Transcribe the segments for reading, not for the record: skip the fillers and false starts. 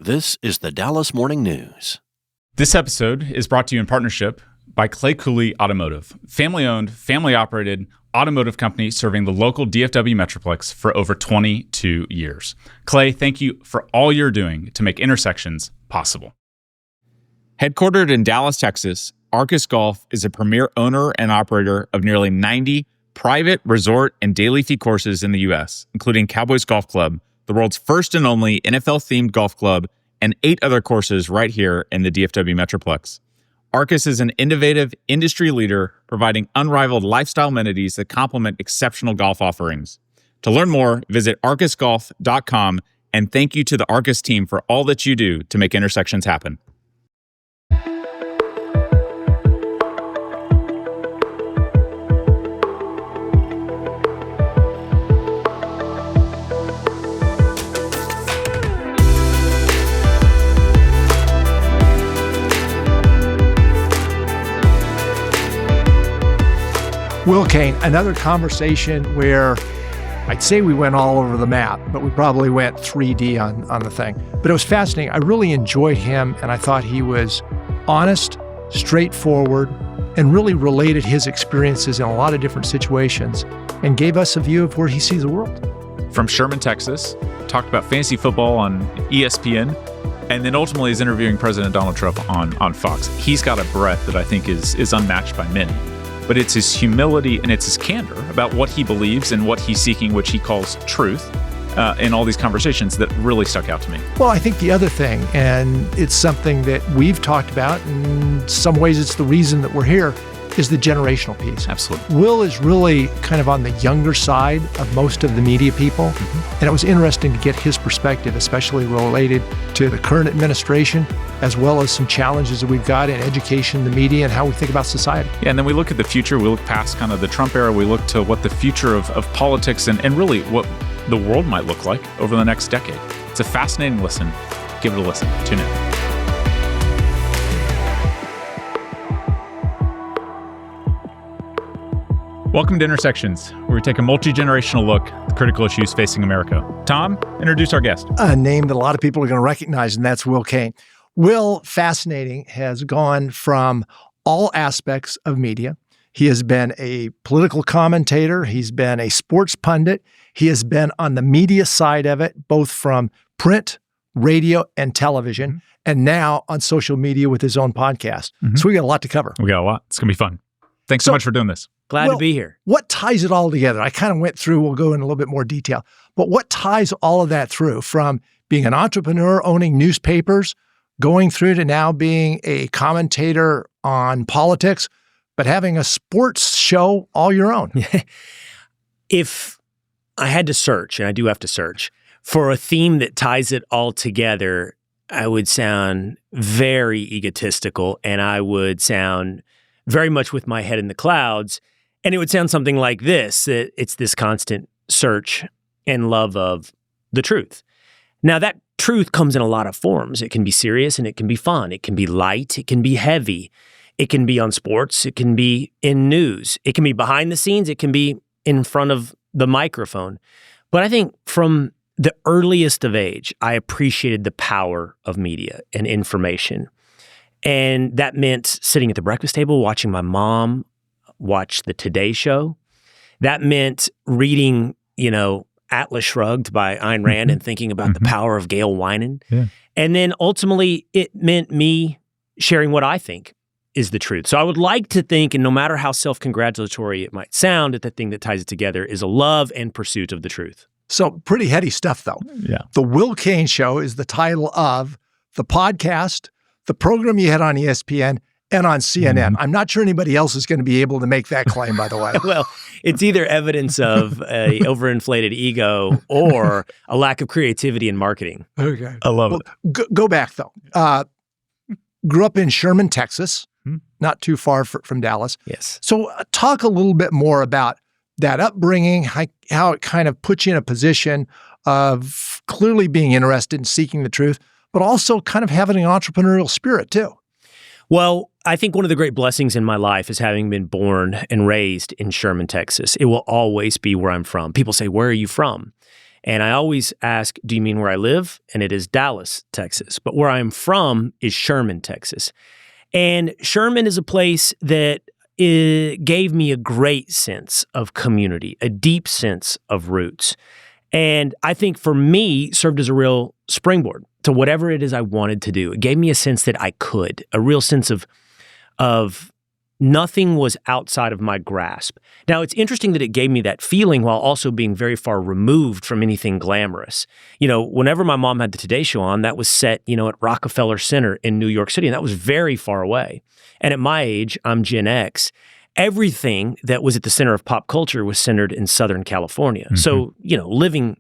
This is the Dallas Morning News. This episode is brought to you in partnership by Clay Cooley Automotive, family-owned, family-operated automotive company serving the local DFW Metroplex for over 22 years. Clay, thank you for all you're doing to make intersections possible. Headquartered in Dallas, Texas, Arcus Golf is a premier owner and operator of nearly 90 private, resort, and daily fee courses in the U.S., including Cowboys Golf Club, the world's first and only NFL-themed golf club, and 8 other courses right here in the DFW Metroplex. Arcus is an innovative industry leader providing unrivaled lifestyle amenities that complement exceptional golf offerings. To learn more, visit arcusgolf.com, and thank you to the Arcus team for all that you do to make intersections happen. Will Cain, another conversation where I'd say we went all over the map, but we probably went 3D on the thing. But it was fascinating. I really enjoyed him, and I thought he was honest, straightforward, and really related his experiences in a lot of different situations and gave us a view of where he sees the world. From Sherman, Texas, talked about fantasy football on ESPN, and then ultimately is interviewing President Donald Trump on Fox. He's got a breadth that I think is unmatched by many. But it's his humility and it's his candor about what he believes and what he's seeking, which he calls truth, in all these conversations that really stuck out to me. Well, I think the other thing, and it's something that we've talked about, and in some ways it's the reason that we're here, is the generational piece. Absolutely. Will is really kind of on the younger side of most of the media people. And it was interesting to get his perspective, especially related to the current administration, as well as some challenges that we've got in education, the media, and how we think about society. Yeah, and then we look at the future. We look past kind of the Trump era. We look to what the future of politics and really what the world might look like over the next decade. It's a fascinating listen. Give it a listen. Tune in. Welcome to Intersections, where we take a multi-generational look at the critical issues facing America. Tom, introduce our guest. A name that a lot of people are going to recognize, and that's Will Cain. Will, fascinating, has gone from all aspects of media. He has been a political commentator. He's been a sports pundit. He has been on the media side of it, both from print, radio, and television, and now on social media with his own podcast. So we got a lot to cover. We got a lot. It's going to be fun. Thanks so much for doing this. Glad to be here. What ties it all together? I kind of went through, we'll go in a little bit more detail, but what ties all of that through from being an entrepreneur, owning newspapers, going through to now being a commentator on politics, but having a sports show all your own? If I had to search, and I do have to search, for a theme that ties it all together, I would sound very egotistical, and I would sound very much with my head in the clouds. And it would sound something like this, that it's this constant search and love of the truth. Now, that truth comes in a lot of forms. It can be serious and it can be fun. It can be light. It can be heavy. It can be on sports. It can be in news. It can be behind the scenes. It can be in front of the microphone. But I think from the earliest of age, I appreciated the power of media and information. And that meant sitting at the breakfast table, watching my mom watch the Today Show. That meant reading, Atlas Shrugged by Ayn Rand and thinking about the power of Gail Winan. Yeah. And then ultimately, it meant me sharing what I think is the truth. So I would like to think, and no matter how self-congratulatory it might sound, that the thing that ties it together is a love and pursuit of the truth. So pretty heady stuff, though. Yeah. The Will Cain Show is the title of the podcast, the program you had on ESPN, and on CNN. I'm not sure anybody else is going to be able to make that claim, by the way. Well, it's either evidence of a overinflated ego or a lack of creativity in marketing. Okay. I love it. Go back, though. Grew up in Sherman, Texas, not too far from Dallas. Yes. So talk a little bit more about that upbringing, how it kind of puts you in a position of clearly being interested in seeking the truth, but also kind of having an entrepreneurial spirit, too. Well, I think one of the great blessings in my life is having been born and raised in Sherman, Texas. It will always be where I'm from. People say, "Where are you from?" And I always ask, do you mean where I live? And it is Dallas, Texas. But where I'm from is Sherman, Texas. And Sherman is a place that gave me a great sense of community, a deep sense of roots. And I think for me, served as a real springboard to whatever it is I wanted to do. It gave me a sense that I could, a real sense of nothing was outside of my grasp. Now, it's interesting that it gave me that feeling while also being very far removed from anything glamorous. You know, whenever my mom had the Today Show on, that was set, at Rockefeller Center in New York City, and that was very far away. And at my age, I'm Gen X, everything that was at the center of pop culture was centered in Southern California. Mm-hmm. So, living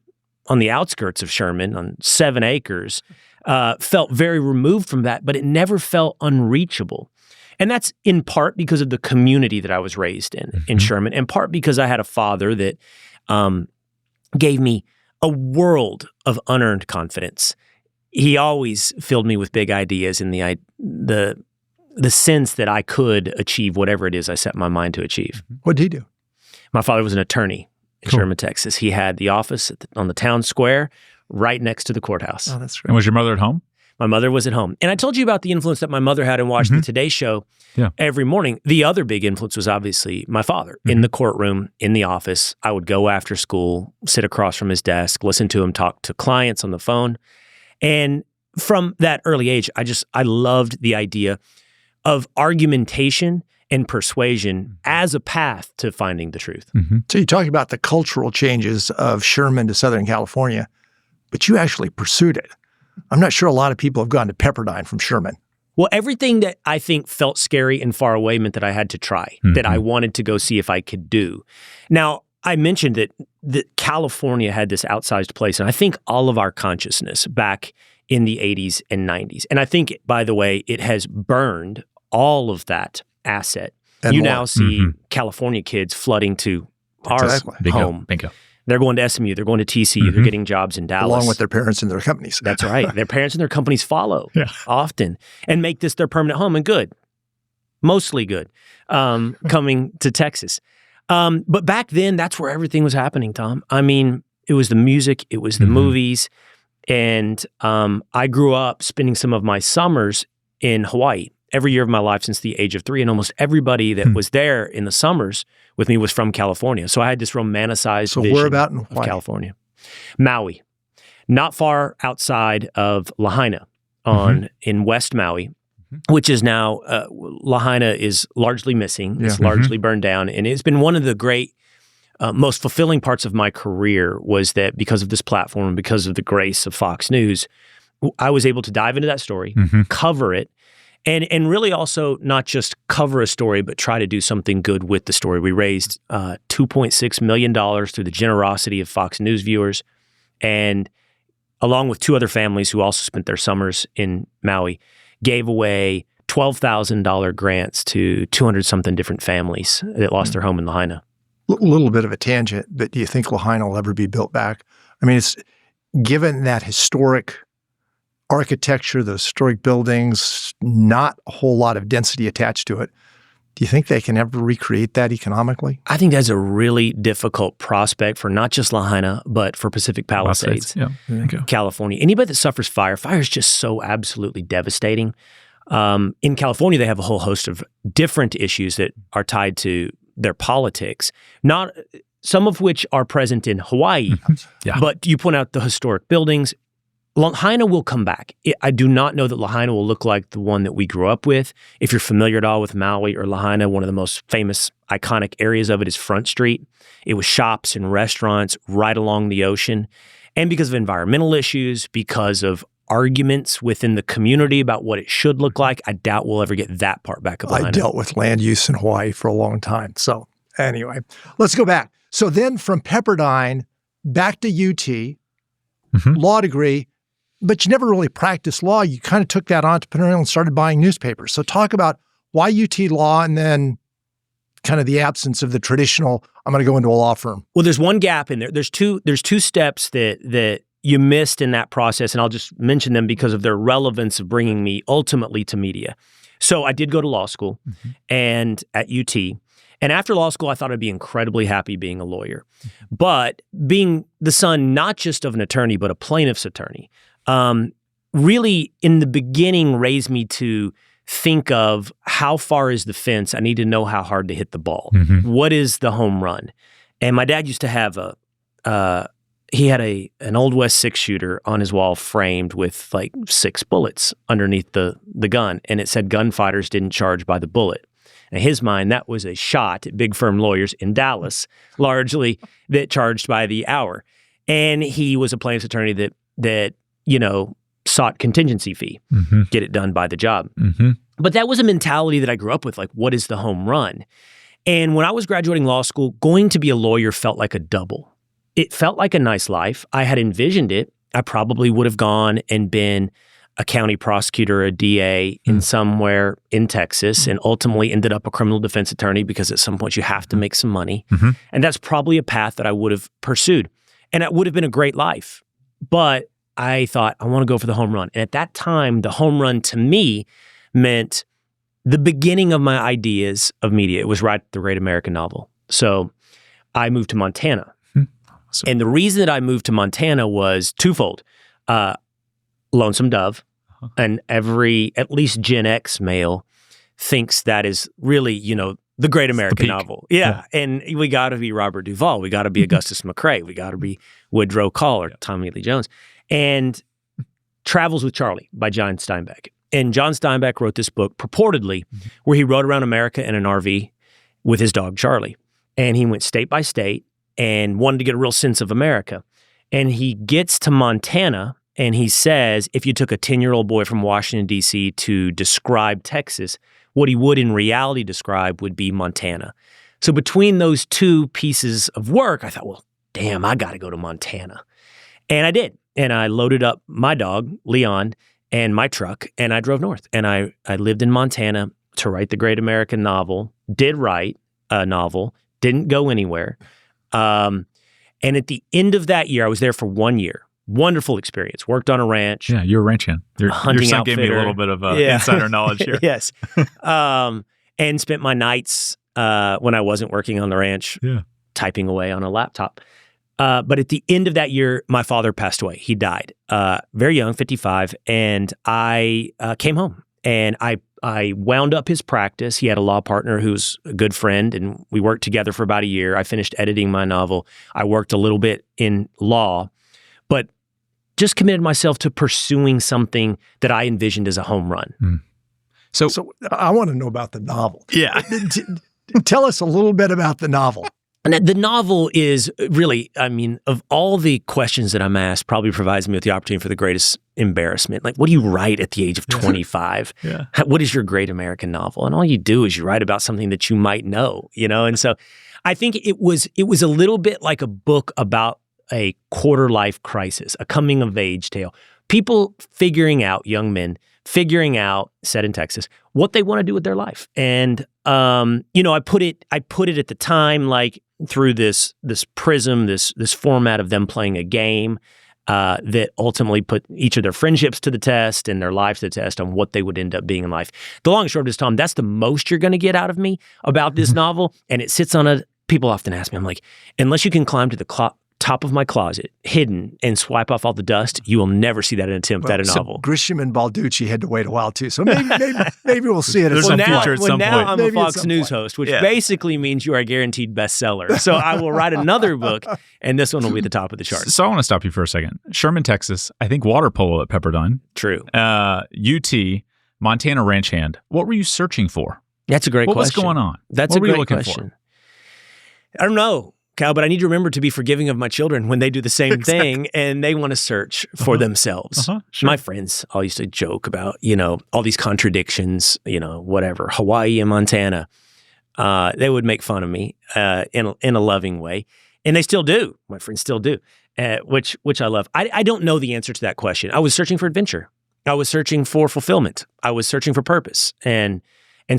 on the outskirts of Sherman on 7 acres felt very removed from that, but it never felt unreachable. And that's in part because of the community that I was raised in Sherman, in part because I had a father that gave me a world of unearned confidence. He always filled me with big ideas and the sense that I could achieve whatever it is I set my mind to achieve. What did he do? My father was an attorney in Sherman, Texas. He had the office on the town square right next to the courthouse. Oh, that's right. And was your mother at home? My mother was at home. And I told you about the influence that my mother had in watching the Today Show every morning. The other big influence was obviously my father. In the courtroom, in the office, I would go after school, sit across from his desk, listen to him talk to clients on the phone. And from that early age, I loved the idea of argumentation and persuasion as a path to finding the truth. So you talk about the cultural changes of Sherman to Southern California, but you actually pursued it. I'm not sure a lot of people have gone to Pepperdine from Sherman. Well, everything that I think felt scary and far away meant that I had to try, that I wanted to go see if I could do. Now, I mentioned that California had this outsized place, and I think all of our consciousness back in the 80s and 90s. And I think, by the way, it has burned all of that asset. And you now see California kids flooding to our home. Bingo. They're going to SMU. They're going to TCU. They're getting jobs in Dallas. Along with their parents and their companies. That's right. Their parents and their companies follow often and make this their permanent home, and good. Mostly good. Coming to Texas. But back then, that's where everything was happening, Tom. I mean, it was the music. It was the movies. And I grew up spending some of my summers in Hawaii every year of my life since the age of 3. And almost everybody that was there in the summers with me was from California. So I had this romanticized vision where in of California. Maui, not far outside of Lahaina in West Maui, which is now, Lahaina is largely missing. It's largely burned down. And it's been one of the great, most fulfilling parts of my career was that because of this platform and because of the grace of Fox News, I was able to dive into that story, cover it, and really also not just cover a story, but try to do something good with the story. We raised $2.6 million through the generosity of Fox News viewers, and along with 2 other families who also spent their summers in Maui, gave away $12,000 grants to 200-something different families that lost their home in Lahaina. A little bit of a tangent, but do you think Lahaina will ever be built back? I mean, it's given that historic architecture, those historic buildings, not a whole lot of density attached to it. Do you think they can ever recreate that economically? I think that's a really difficult prospect for not just Lahaina, but for Pacific Palisades, California. Anybody that suffers fire is just so absolutely devastating. In California, they have a whole host of different issues that are tied to their politics, not some of which are present in Hawaii. But you point out the historic buildings. Lahaina will come back. I do not know that Lahaina will look like the one that we grew up with. If you're familiar at all with Maui or Lahaina, one of the most famous, iconic areas of it is Front Street. It was shops and restaurants right along the ocean. And because of environmental issues, because of arguments within the community about what it should look like, I doubt we'll ever get that part back of Lahaina. I dealt with land use in Hawaii for a long time. So anyway, let's go back. So then from Pepperdine back to UT, law degree, but you never really practiced law. You kind of took that entrepreneurial and started buying newspapers. So talk about why UT law and then kind of the absence of the traditional, I'm going to go into a law firm. Well, there's one gap in there. There's two steps that you missed in that process, and I'll just mention them because of their relevance of bringing me ultimately to media. So I did go to law school and at UT, And after law school, I thought I'd be incredibly happy being a lawyer. But being the son not just of an attorney, but a plaintiff's attorney, really in the beginning raised me to think of how far is the fence. I need to know how hard to hit the ball. What is the home run? And my dad used to have he had an Old West 6-shooter on his wall framed with like 6 bullets underneath the gun. And it said gunfighters didn't charge by the bullet. In his mind, that was a shot at big firm lawyers in Dallas, largely, that charged by the hour. And he was a plaintiff's attorney that sought contingency fee, get it done by the job. But that was a mentality that I grew up with, like, what is the home run? And when I was graduating law school, going to be a lawyer felt like a double. It felt like a nice life. I had envisioned it. I probably would have gone and been a county prosecutor, a DA in somewhere in Texas, and ultimately ended up a criminal defense attorney because at some point you have to make some money. And that's probably a path that I would have pursued. And it would have been a great life. But I thought, I want to go for the home run. And at that time, the home run to me meant the beginning of my ideas of media. It was write the great American novel. So I moved to Montana. And the reason that I moved to Montana was twofold. Lonesome Dove, and at least Gen X male thinks that is really, the great American novel. Yeah. And we got to be Robert Duvall. We got to be Augustus McCrae. We got to be Woodrow Call or Tommy Lee Jones. And Travels with Charlie by John Steinbeck. And John Steinbeck wrote this book purportedly where he rode around America in an RV with his dog Charlie. And he went state by state and wanted to get a real sense of America. And he gets to Montana and he says, if you took a 10-year-old boy from Washington, D.C. to describe Texas, what he would in reality describe would be Montana. So between those two pieces of work, I thought, well, damn, I got to go to Montana. And I did. And I loaded up my dog, Leon, and my truck, and I drove north. And I lived in Montana to write the great American novel, did write a novel, didn't go anywhere. And at the end of that year, I was there for 1 year. Wonderful experience. Worked on a ranch. Yeah, you're a ranch hand. Your son outfitter. Gave me a little bit of insider knowledge here. Yes. And spent my nights when I wasn't working on the ranch typing away on a laptop. But at the end of that year, my father passed away. He died very young, 55. And I came home and I wound up his practice. He had a law partner who's a good friend, and we worked together for about a year. I finished editing my novel. I worked a little bit in law, but just committed myself to pursuing something that I envisioned as a home run. So I want to know about the novel. Yeah. Tell us a little bit about the novel. And the novel is really, of all the questions that I'm asked, probably provides me with the opportunity for the greatest embarrassment. Like, what do you write at the age of 25? What is your great American novel? And all you do is you write about something that you might know, And so I think it was a little bit like a book about a quarter life crisis, a coming of age tale. People figuring out, young men figuring out, set in Texas, what they want to do with their life. And I put it at the time like through this prism, this format of them playing a game that ultimately put each of their friendships to the test and their lives to the test on what they would end up being in life. The long and short of this, Tom, that's the most you're going to get out of me about this novel. And it sits on people often ask me, I'm like, unless you can climb to the top of my closet, hidden, and swipe off all the dust, you will never see that attempt at a novel. Grisham and Balducci had to wait a while too, so maybe we'll see it at some future point. Now I'm a Fox News host, which basically means you are a guaranteed bestseller. So I will write another book, and this one will be the top of the charts. So I want to stop you for a second. Sherman, Texas, I think water polo at Pepperdine. True. UT, Montana ranch hand. What were you searching for? That's a great question. What was going on? That's a great question. I don't know, Kyle, but I need to remember to be forgiving of my children when they do the same thing and they want to search for themselves. Sure. My friends all used to joke about, all these contradictions, whatever, Hawaii and Montana. They would make fun of me in a loving way. And they still do. My friends still do, which I love. I don't know the answer to that question. I was searching for adventure. I was searching for fulfillment. I was searching for purpose. And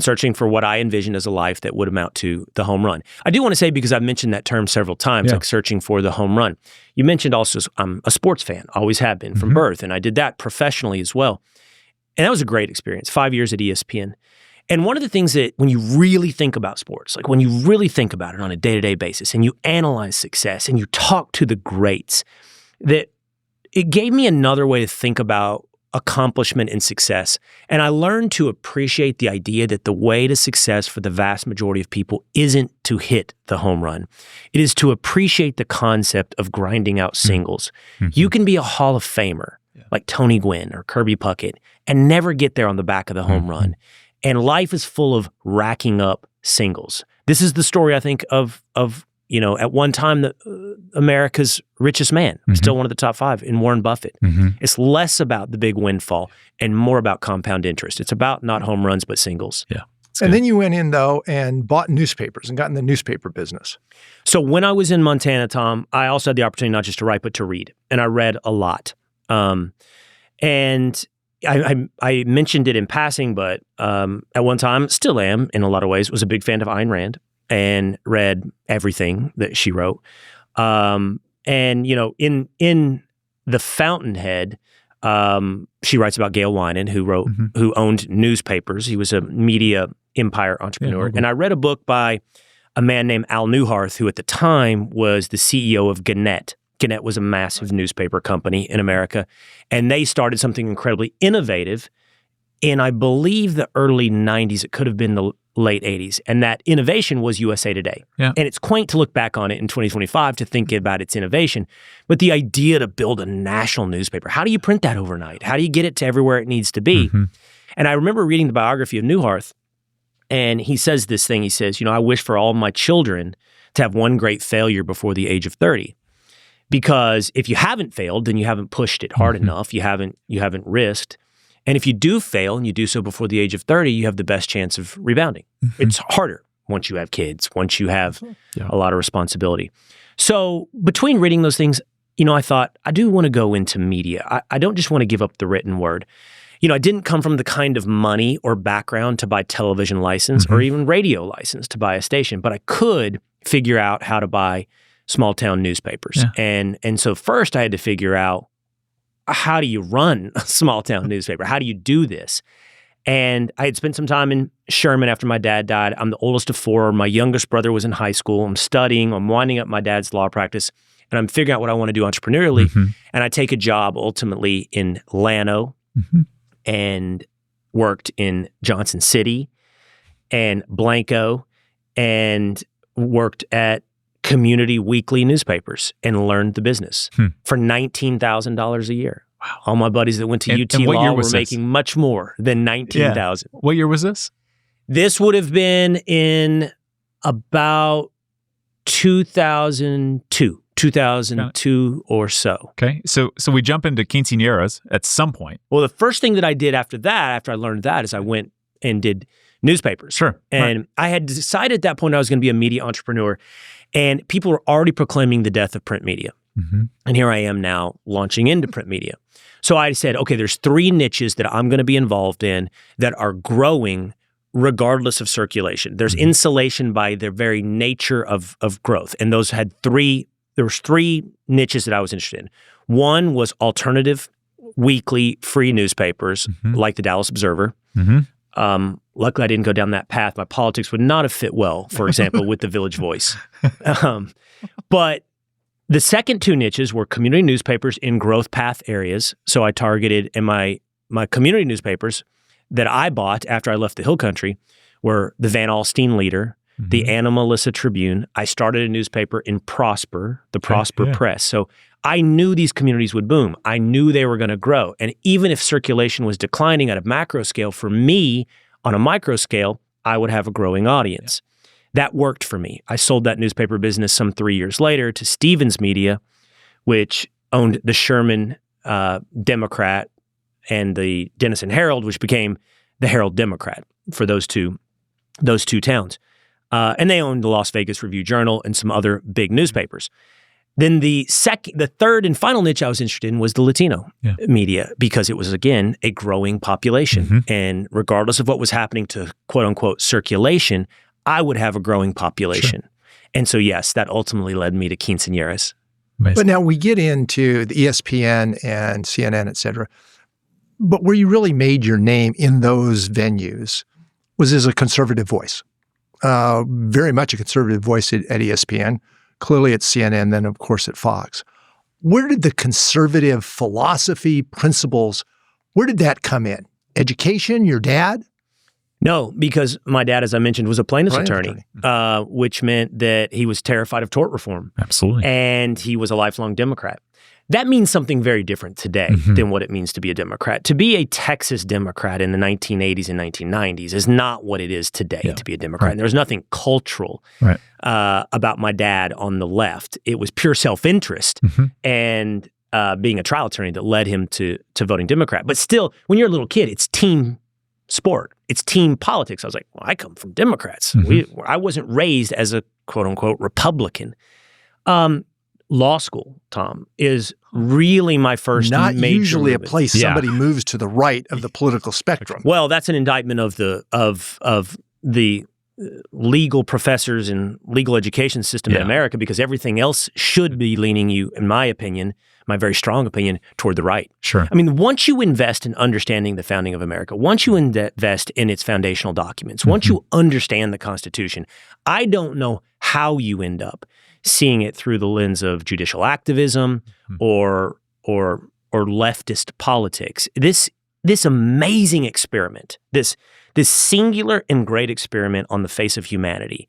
searching for what I envisioned as a life that would amount to the home run. I do want to say, because I've mentioned that term several times, like searching for the home run. You mentioned also I'm a sports fan, always have been from birth, and I did that professionally as well. And that was a great experience, 5 years at ESPN. And one of the things that when you really think about sports, like when you really think about it on a day-to-day basis and you analyze success and you talk to the greats, that it gave me another way to think about accomplishment and success. And I learned to appreciate the idea that the way to success for the vast majority of people isn't to hit the home run. It is to appreciate the concept of grinding out singles. You can be a Hall of Famer like Tony Gwynn or Kirby Puckett and never get there on the back of the home run. And life is full of racking up singles. This is the story, I think, of at one time, America's richest man, still one of the top 5 in Warren Buffett. It's less about the big windfall and more about compound interest. It's about not home runs, but singles. Yeah. And then you went in, though, and bought newspapers and got in the newspaper business. So when I was in Montana, Tom, I also had the opportunity not just to write, but to read. And I read a lot. And I mentioned it in passing, but at one time, still am in a lot of ways, was a big fan of Ayn Rand and read everything that she wrote. And, in The Fountainhead, she writes about Gail Wynan, who owned newspapers. He was a media empire entrepreneur. And I read a book by a man named Al Newharth, who at the time was the CEO of Gannett. Gannett was a massive newspaper company in America, and they started something incredibly innovative in, I believe, the early 90s. It could have been the late 80s, and that innovation was USA Today. Yeah. And it's quaint to look back on it in 2025 to think about its innovation, but the idea to build a national newspaper, how do you print that overnight? How do you get it to everywhere it needs to be? And I remember reading the biography of Newharth, and he says this thing. He says, I wish for all my children to have one great failure before the age of 30. Because if you haven't failed, then you haven't pushed it hard enough. You haven't risked. And if you do fail and you do so before the age of 30, you have the best chance of rebounding. It's harder once you have kids, once you have a lot of responsibility. So between reading those things, I thought, I do want to go into media. I don't just want to give up the written word. I didn't come from the kind of money or background to buy television license or even radio license to buy a station, but I could figure out how to buy small town newspapers. Yeah. And so first I had to figure out, how do you run a small town newspaper? How do you do this? And I had spent some time in Sherman after my dad died. I'm the oldest of 4. My youngest brother was in high school. I'm studying. I'm winding up my dad's law practice. And I'm figuring out what I want to do entrepreneurially. And I take a job ultimately in Llano and worked in Johnson City and Blanco and worked at community weekly newspapers and learned the business for $19,000 a year. Wow. All my buddies that went to UT Law were making much more than $19,000. What year was this? This would have been in about 2002 or so. Okay. So we jump into quinceañeras at some point. Well, the first thing that I did after I learned that, is I went and did newspapers. Sure. And I had decided at that point I was going to be a media entrepreneur. And people were already proclaiming the death of print media. And here I am now launching into print media. So I said, okay, there's 3 niches that I'm going to be involved in that are growing regardless of circulation. There's insulation by their very nature of growth. And those had 3 niches that I was interested in. One was alternative weekly free newspapers like the Dallas Observer. Luckily, I didn't go down that path. My politics would not have fit well, for example, with the Village Voice. But the second 2 niches were community newspapers in growth path areas. So I targeted, and my community newspapers that I bought after I left the Hill Country were the Van Alstyne Leader, the Anna Melissa Tribune. I started a newspaper in Prosper, the Prosper Press. So I knew these communities would boom. I knew they were going to grow. And even if circulation was declining at a macro scale, for me, on a micro scale, I would have a growing audience. That worked for me. I sold that newspaper business some 3 years later to Stevens Media, which owned the Sherman Democrat and the Denison Herald, which became the Herald Democrat for those two towns. And they owned the Las Vegas Review-Journal and some other big newspapers. Then the third and final niche I was interested in was the Latino media, because it was, again, a growing population. And regardless of what was happening to quote unquote circulation, I would have a growing population. Sure. And so, yes, that ultimately led me to quinceañeras. Amazing. But now we get into the ESPN and CNN, et cetera. But where you really made your name in those venues was as a conservative voice, very much a conservative voice at ESPN, clearly at CNN, then of course at Fox. Where did the conservative philosophy, principles, where did that come in? Education, your dad? No, because my dad, as I mentioned, was a plaintiff's attorney, which meant that he was terrified of tort reform. Absolutely. And he was a lifelong Democrat. That means something very different today than what it means to be a Democrat. To be a Texas Democrat in the 1980s and 1990s is not what it is today to be a Democrat. And there was nothing cultural about my dad on the left. It was pure self-interest and being a trial attorney that led him to voting Democrat. But still, when you're a little kid, it's team sport. It's team politics. I was like, well, I come from Democrats. I wasn't raised as a quote-unquote Republican. Law school, Tom, is really my first Not major usually movement. a place somebody moves to the right of the political spectrum. Well, that's an indictment of the legal professors and legal education system in America, because everything else should be leaning you, in my opinion, my very strong opinion, toward the right. Sure. I mean, once you invest in understanding the founding of America, once you invest in its foundational documents, once you understand the Constitution, I don't know how you end up seeing it through the lens of judicial activism or leftist politics. This amazing experiment, this singular and great experiment on the face of humanity,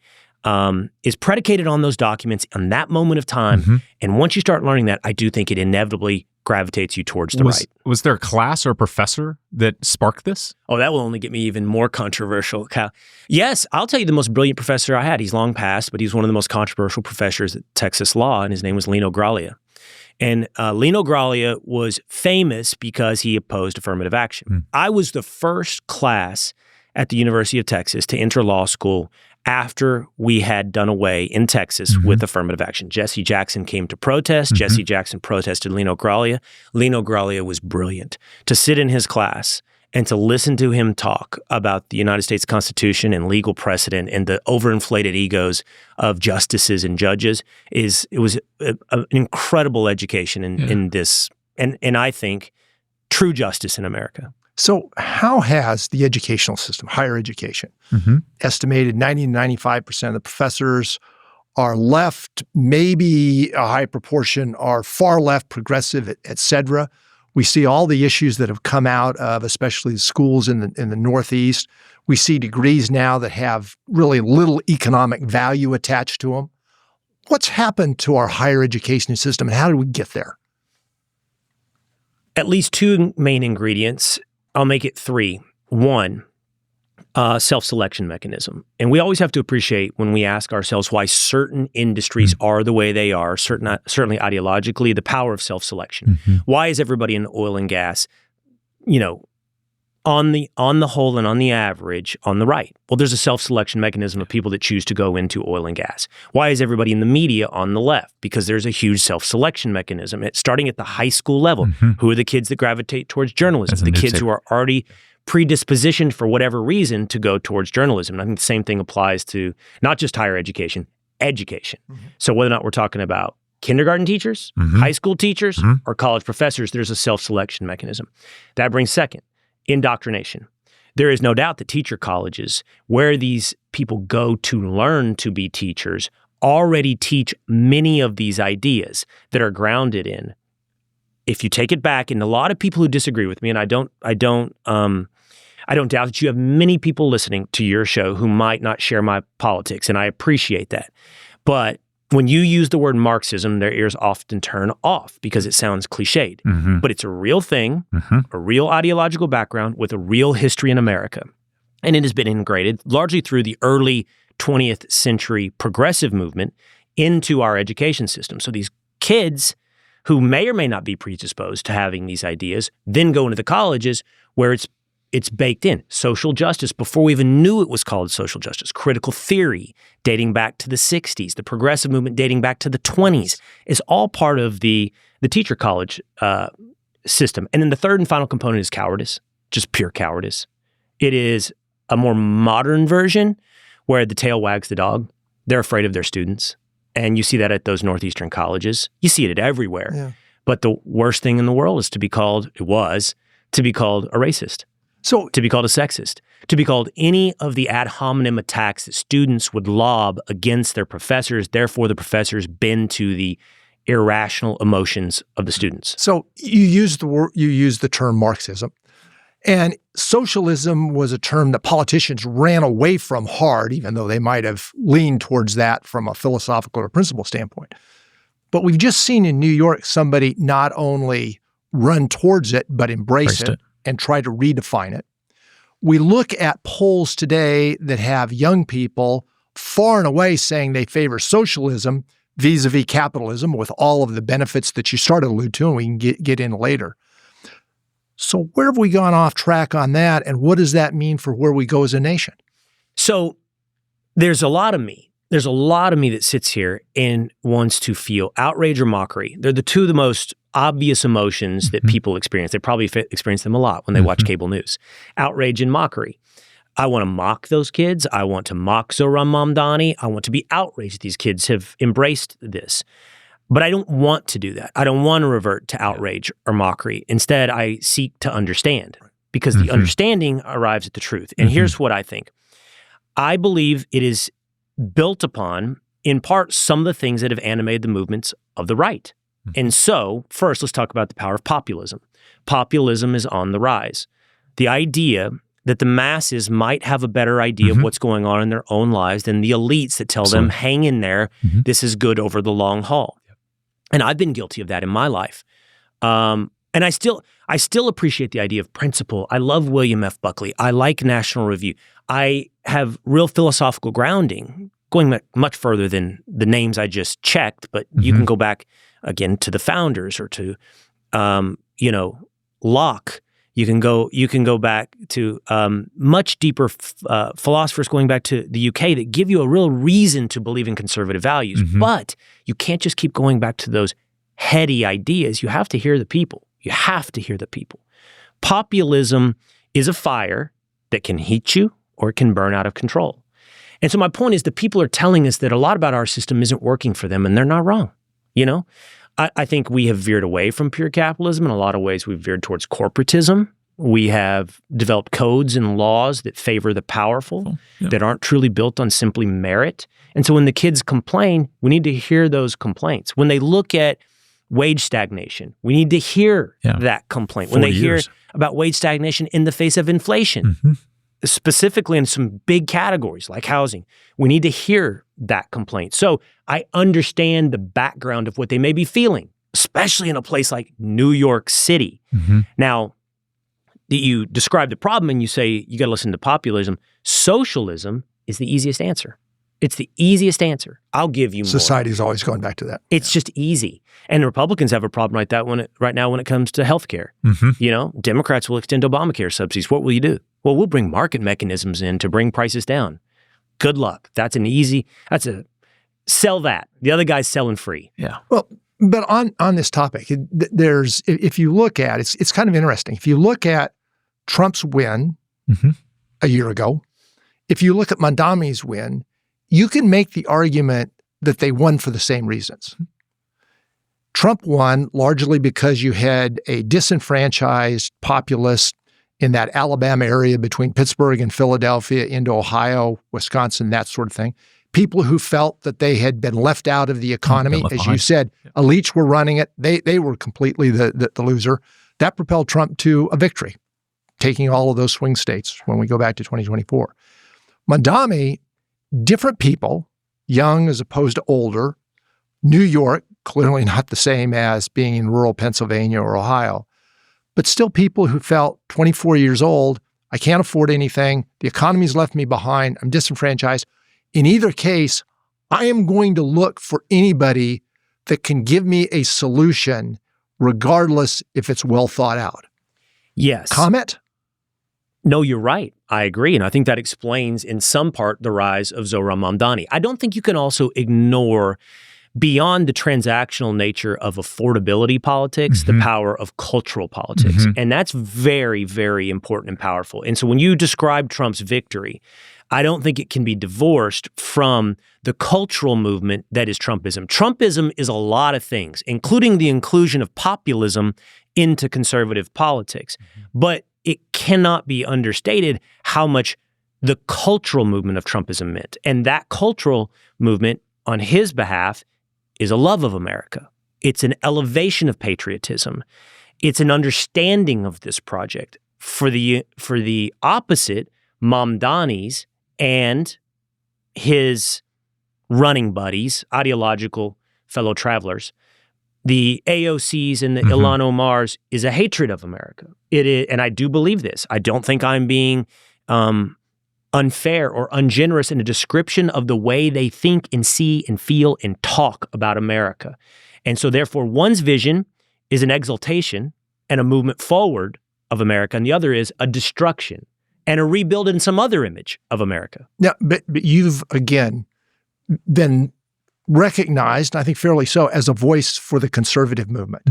is predicated on those documents in that moment of time. And once you start learning that, I do think it inevitably gravitates you towards the right. Was there a class or a professor that sparked this? Oh, that will only get me even more controversial. Yes, I'll tell you the most brilliant professor I had. He's long passed, but he's one of the most controversial professors at Texas law, and his name was Lino Graglia. And Lino Graglia was famous because he opposed affirmative action. I was the first class at the University of Texas to enter law school after we had done away in Texas with affirmative action. Jesse Jackson came to protest. Jesse Jackson protested Lino Graglia. Lino Graglia was brilliant. To sit in his class and to listen to him talk about the United States Constitution and legal precedent and the overinflated egos of justices and judges it was an incredible education in this, and I think true justice in America. So how has the educational system, higher education, estimated 90 to 95% of the professors are left, maybe a high proportion are far left, progressive, et cetera. We see all the issues that have come out of especially the schools in the Northeast. We see degrees now that have really little economic value attached to them. What's happened to our higher education system and how did we get there? At least two main ingredients. I'll make it three. One, self-selection mechanism. And we always have to appreciate when we ask ourselves why certain industries are the way they are, certainly ideologically, the power of self-selection. Why is everybody in oil and gas, on the whole and on the average, on the right? Well, there's a self-selection mechanism of people that choose to go into oil and gas. Why is everybody in the media on the left? Because there's a huge self-selection mechanism. It's starting at the high school level. Who are the kids that gravitate towards journalism? The kids who are already predispositioned for whatever reason to go towards journalism. And I think the same thing applies to not just higher education, education. So whether or not we're talking about kindergarten teachers, high school teachers, or college professors, there's a self-selection mechanism. That brings second, indoctrination. There is no doubt that teacher colleges, where these people go to learn to be teachers, already teach many of these ideas that are grounded in. If you take it back, and a lot of people who disagree with me, and I don't doubt that you have many people listening to your show who might not share my politics, and I appreciate that. But when you use the word Marxism, their ears often turn off because it sounds cliched. But it's a real thing, a real ideological background with a real history in America. And it has been integrated largely through the early 20th century progressive movement into our education system. So these kids who may or may not be predisposed to having these ideas then go into the colleges where it's baked in. Social justice, before we even knew it was called social justice. Critical theory, dating back to the 60s. The progressive movement dating back to the 20s is all part of the teacher college system. And then the third and final component is cowardice, just pure cowardice. It is a more modern version where the tail wags the dog. They're afraid of their students. And you see that at those Northeastern colleges. You see it everywhere. Yeah. But the worst thing in the world is to be called a racist. So to be called a sexist, to be called any of the ad hominem attacks that students would lob against their professors. Therefore, the professors bend to the irrational emotions of the students. So you use the term Marxism, and socialism was a term that politicians ran away from hard, even though they might have leaned towards that from a philosophical or principle standpoint. But we've just seen in New York somebody not only run towards it, but embrace it and try to redefine it. We look at polls today that have young people far and away saying they favor socialism vis-a-vis capitalism with all of the benefits that you started to allude to, and we can get in later. So where have we gone off track on that, and what does that mean for where we go as a nation? So there's a lot of me. There's a lot of me that sits here and wants to feel outrage or mockery. They're the two of the most obvious emotions that people experience. They probably experience them a lot when they watch cable news. Outrage and mockery. I want to mock those kids. I want to mock Zohran Mamdani. I want to be outraged these kids have embraced this. But I don't want to do that. I don't want to revert to outrage or mockery. Instead, I seek to understand because the understanding arrives at the truth. And here's what I think. I believe it is built upon, in part, some of the things that have animated the movements of the right. And so, first, let's talk about the power of populism. Populism is on the rise. The idea that the masses might have a better idea of what's going on in their own lives than the elites that tell them, hang in there, this is good over the long haul. And I've been guilty of that in my life. And I still appreciate the idea of principle. I love William F. Buckley. I like National Review. I have real philosophical grounding, going much further than the names I just checked, but you can go back again to the founders or to, Locke. You can go back to much deeper philosophers going back to the UK that give you a real reason to believe in conservative values. But you can't just keep going back to those heady ideas. You have to hear the people. You have to hear the people. Populism is a fire that can heat you or it can burn out of control. And so my point is the people are telling us that a lot about our system isn't working for them, and they're not wrong. I think we have veered away from pure capitalism. In a lot of ways, we've veered towards corporatism. We have developed codes and laws that favor the powerful, that aren't truly built on simply merit. And so when the kids complain, we need to hear those complaints. When they look at wage stagnation, we need to hear that complaint. When they hear about wage stagnation in the face of inflation, specifically in some big categories like housing, we need to hear that complaint. So I understand the background of what they may be feeling, especially in a place like New York City. Now, you describe the problem and you say you got to listen to populism. Socialism is the easiest answer. It's the easiest answer. I'll give you more. Society's always going back to that. It's just easy. And Republicans have a problem like that right now when it comes to healthcare. Democrats will extend Obamacare subsidies. What will you do? Well, we'll bring market mechanisms in to bring prices down. Good luck. Sell that. The other guy's selling free. Yeah. Well, but on this topic, if you look at it's kind of interesting. If you look at Trump's win a year ago, if you look at Mamdani's win, you can make the argument that they won for the same reasons. Trump won largely because you had a disenfranchised populace in that Alabama area between Pittsburgh and Philadelphia into Ohio, Wisconsin, that sort of thing. People who felt that they had been left out of the economy. As you said, elites were running it. They were completely the loser. That propelled Trump to a victory, taking all of those swing states when we go back to 2024. Mamdani, different people, young as opposed to older. New York, clearly not the same as being in rural Pennsylvania or Ohio, but still people who felt 24 years old, I can't afford anything, the economy's left me behind, I'm disenfranchised. In either case, I am going to look for anybody that can give me a solution, regardless if it's well thought out. Yes. Comment? No, you're right. I agree. And I think that explains in some part the rise of Zohran Mamdani. I don't think you can also ignore, beyond the transactional nature of affordability politics, the power of cultural politics. And that's very, very important and powerful. And so when you describe Trump's victory, I don't think it can be divorced from the cultural movement that is Trumpism. Trumpism is a lot of things, including the inclusion of populism into conservative politics. But it cannot be understated how much the cultural movement of Trumpism meant. And that cultural movement on his behalf is a love of America. It's an elevation of patriotism. It's an understanding of this project. For the opposite, Mamdani's and his running buddies, ideological fellow travelers, the AOCs and the Ilhan Omar's, is a hatred of America. It is, and I do believe this. I don't think I'm being unfair or ungenerous in a description of the way they think and see and feel and talk about America. And so therefore, one's vision is an exaltation and a movement forward of America, and the other is a destruction and a rebuild in some other image of America. Now, but you've, again, been recognized, I think fairly so, as a voice for the conservative movement.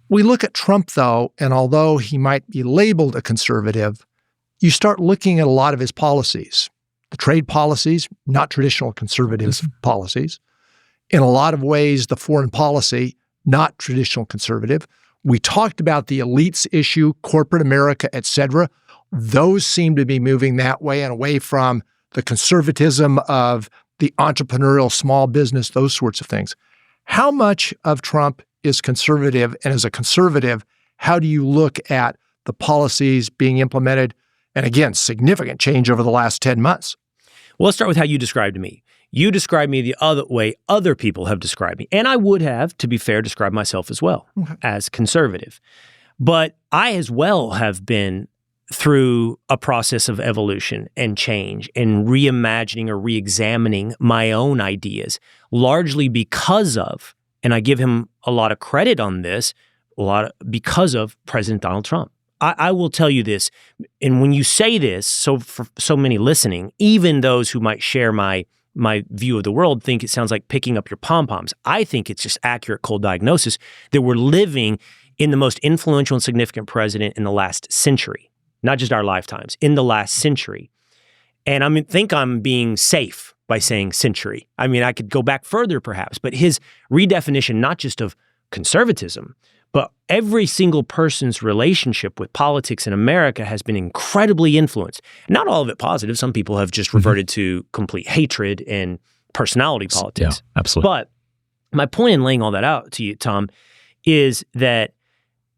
We look at Trump, though, and although he might be labeled a conservative, you start looking at a lot of his policies. The trade policies, not traditional conservative policies. In a lot of ways, the foreign policy, not traditional conservative. We talked about the elites issue, corporate America, et cetera. Those seem to be moving that way and away from the conservatism of the entrepreneurial small business, those sorts of things. How much of Trump is conservative? And as a conservative, how do you look at the policies being implemented? And again, significant change over the last 10 months. Well, let's start with how you described me. You described me the other way other people have described me. And I would have, to be fair, described myself as well as conservative. But I as well have been through a process of evolution and change and reimagining or reexamining my own ideas, largely because of, and I give him a lot of credit on this, because of President Donald Trump. I will tell you this, and when you say this, so for so many listening, even those who might share my view of the world think it sounds like picking up your pom-poms. I think it's just accurate cold diagnosis that we're living in the most influential and significant president in the last century, not just our lifetimes, in the last century. And I think I'm being safe by saying century. I mean, I could go back further perhaps, but his redefinition, not just of conservatism, but every single person's relationship with politics in America has been incredibly influenced. Not all of it positive. Some people have just reverted to complete hatred and personality politics. Yeah, absolutely. But my point in laying all that out to you, Tom, is that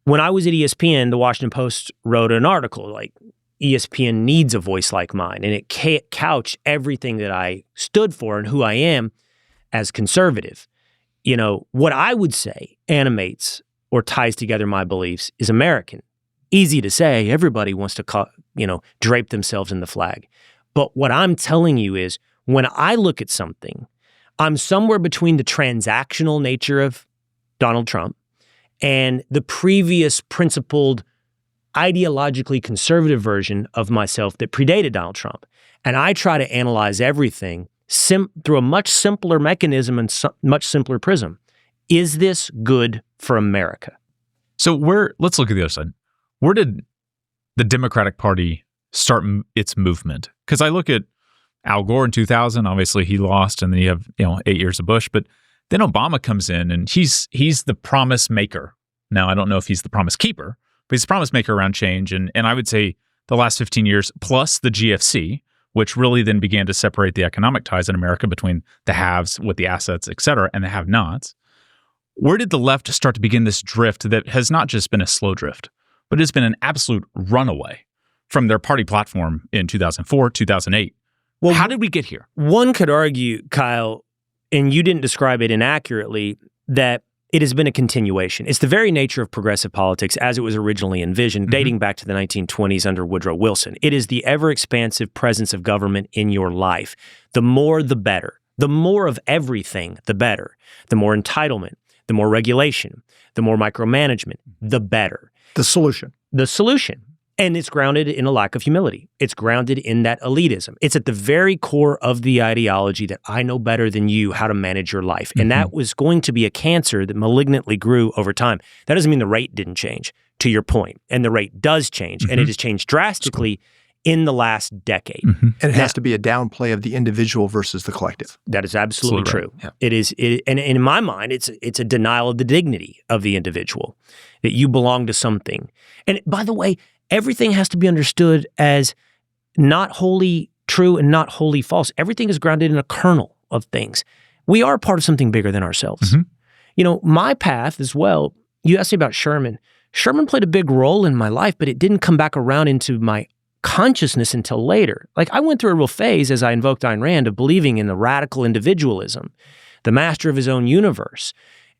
when I was at ESPN, the Washington Post wrote an article like, ESPN needs a voice like mine. And it couched everything that I stood for and who I am as conservative. You know, what I would say animates or ties together my beliefs is American. Easy to say, everybody wants to, drape themselves in the flag. But what I'm telling you is, when I look at something, I'm somewhere between the transactional nature of Donald Trump and the previous principled, ideologically conservative version of myself that predated Donald Trump. And I try to analyze everything through a much simpler mechanism and much simpler prism. Is this good for America? So let's look at the other side. Where did the Democratic Party start its movement? Because I look at Al Gore in 2000, obviously he lost, and then you have 8 years of Bush, but then Obama comes in and he's the promise maker. Now, I don't know if he's the promise keeper, but he's the promise maker around change. And I would say the last 15 years, plus the GFC, which really then began to separate the economic ties in America between the haves with the assets, et cetera, and the have-nots. Where did the left start to begin this drift that has not just been a slow drift, but it's been an absolute runaway from their party platform in 2004, 2008? Well, how did we get here? One could argue, Kyle, and you didn't describe it inaccurately, that it has been a continuation. It's the very nature of progressive politics as it was originally envisioned, dating back to the 1920s under Woodrow Wilson. It is the ever-expansive presence of government in your life. The more, the better. The more of everything, the better. The more entitlement, the more regulation, the more micromanagement, the better. The solution. The solution. And it's grounded in a lack of humility. It's grounded in that elitism. It's at the very core of the ideology that I know better than you how to manage your life. And that was going to be a cancer that malignantly grew over time. That doesn't mean the rate didn't change, to your point. And the rate does change. And it has changed drastically in the last decade. Mm-hmm. And it has to be a downplay of the individual versus the collective. That is absolutely true. Right. Yeah. It is, and in my mind, it's a denial of the dignity of the individual, that you belong to something. And by the way, everything has to be understood as not wholly true and not wholly false. Everything is grounded in a kernel of things. We are part of something bigger than ourselves. Mm-hmm. You know, my path as well, you asked me about Sherman. Sherman played a big role in my life, but it didn't come back around into my consciousness until later. Like, I went through a real phase, as I invoked Ayn Rand, of believing in the radical individualism, the master of his own universe.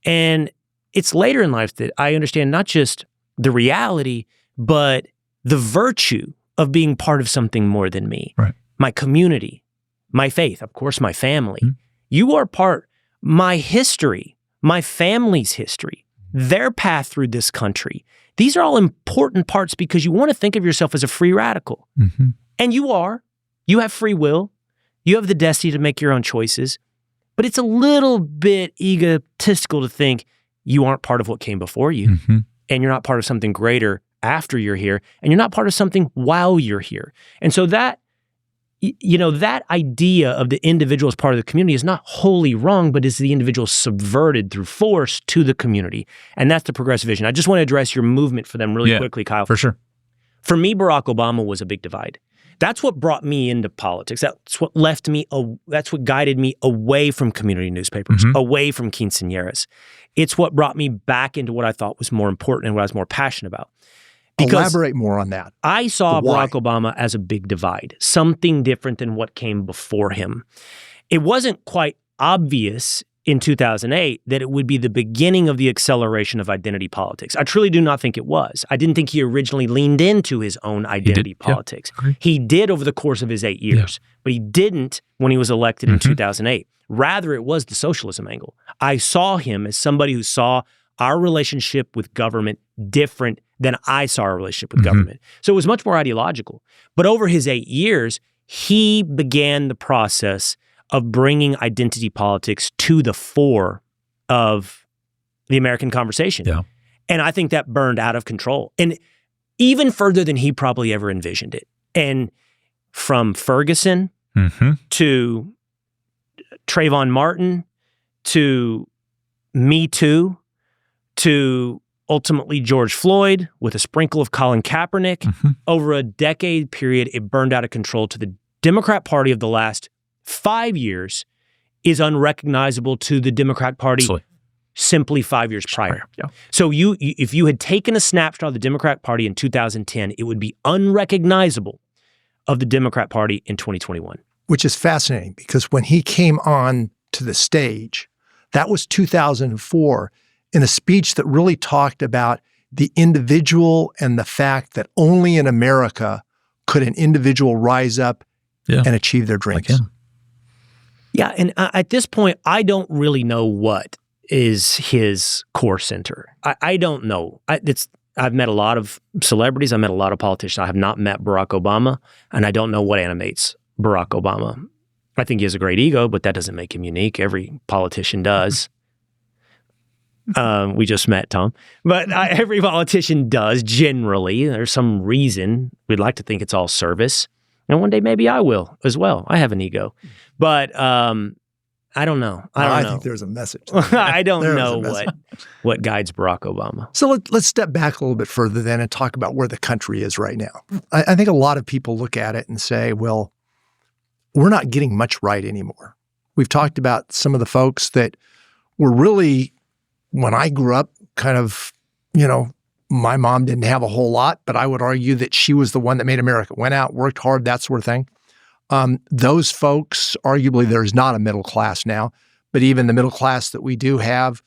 And it's later in life that I understand not just the reality, but the virtue of being part of something more than me. Right. My community, my faith, of course, my family. Mm-hmm. You are part, my history, my family's history, their path through this country. These are all important parts because you want to think of yourself as a free radical. Mm-hmm. And you are. You have free will. You have the destiny to make your own choices. But it's a little bit egotistical to think you aren't part of what came before you. Mm-hmm. And you're not part of something greater after you're here. And you're not part of something while you're here. And so that, you know, that idea of the individual as part of the community is not wholly wrong, but is the individual subverted through force to the community. And that's the progressive vision. I just want to address your movement for them really quickly, Kyle. For sure. For me, Barack Obama was a big divide. That's what brought me into politics. That's what left me, that's what guided me away from community newspapers, away from quinceañeras. It's what brought me back into what I thought was more important and what I was more passionate about. Because elaborate more on that. I saw Barack Obama as a big divide, something different than what came before him. It wasn't quite obvious in 2008 that it would be the beginning of the acceleration of identity politics. I truly do not think it was. I didn't think he originally leaned into his own identity politics. Yeah, he did over the course of his 8 years, but he didn't when he was elected in 2008. Rather, it was the socialism angle. I saw him as somebody who saw our relationship with government different than I saw our relationship with government. So it was much more ideological. But over his 8 years, he began the process of bringing identity politics to the fore of the American conversation. Yeah. And I think that burned out of control. And even further than he probably ever envisioned it. And from Ferguson to Trayvon Martin to Me Too to ultimately George Floyd with a sprinkle of Colin Kaepernick, over a decade period, it burned out of control to the Democrat Party of the last 5 years is unrecognizable to the Democrat Party simply 5 years prior. Yeah. So if you had taken a snapshot of the Democrat Party in 2010, it would be unrecognizable of the Democrat Party in 2021. Which is fascinating because when he came on to the stage, that was 2004, in a speech that really talked about the individual and the fact that only in America could an individual rise up and achieve their dreams. Like him. Yeah, and at this point, I don't really know what is his core center. I don't know. I've met a lot of celebrities. I've met a lot of politicians. I have not met Barack Obama, and I don't know what animates Barack Obama. I think he has a great ego, but that doesn't make him unique. Every politician does. We just met, Tom. But every politician does, generally. There's some reason. We'd like to think it's all service. And one day maybe I will as well. I have an ego. But I don't know. I think there's a message. I don't know what guides Barack Obama. So let's step back a little bit further then and talk about where the country is right now. I think a lot of people look at it and say, well, we're not getting much right anymore. We've talked about some of the folks that were really, when I grew up, kind of, my mom didn't have a whole lot, but I would argue that she was the one that made America. Went out, worked hard, that sort of thing. Those folks, arguably there's not a middle class now, but even the middle class that we do have,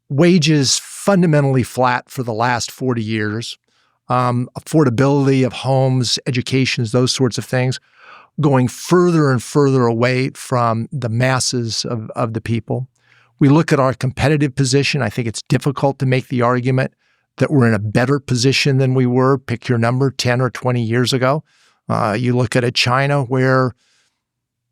wages fundamentally flat for the last 40 years, affordability of homes, educations, those sorts of things, going further and further away from the masses of the people. We look at our competitive position. I think it's difficult to make the argument that we're in a better position than we were, pick your number, 10 or 20 years ago. You look at a China where,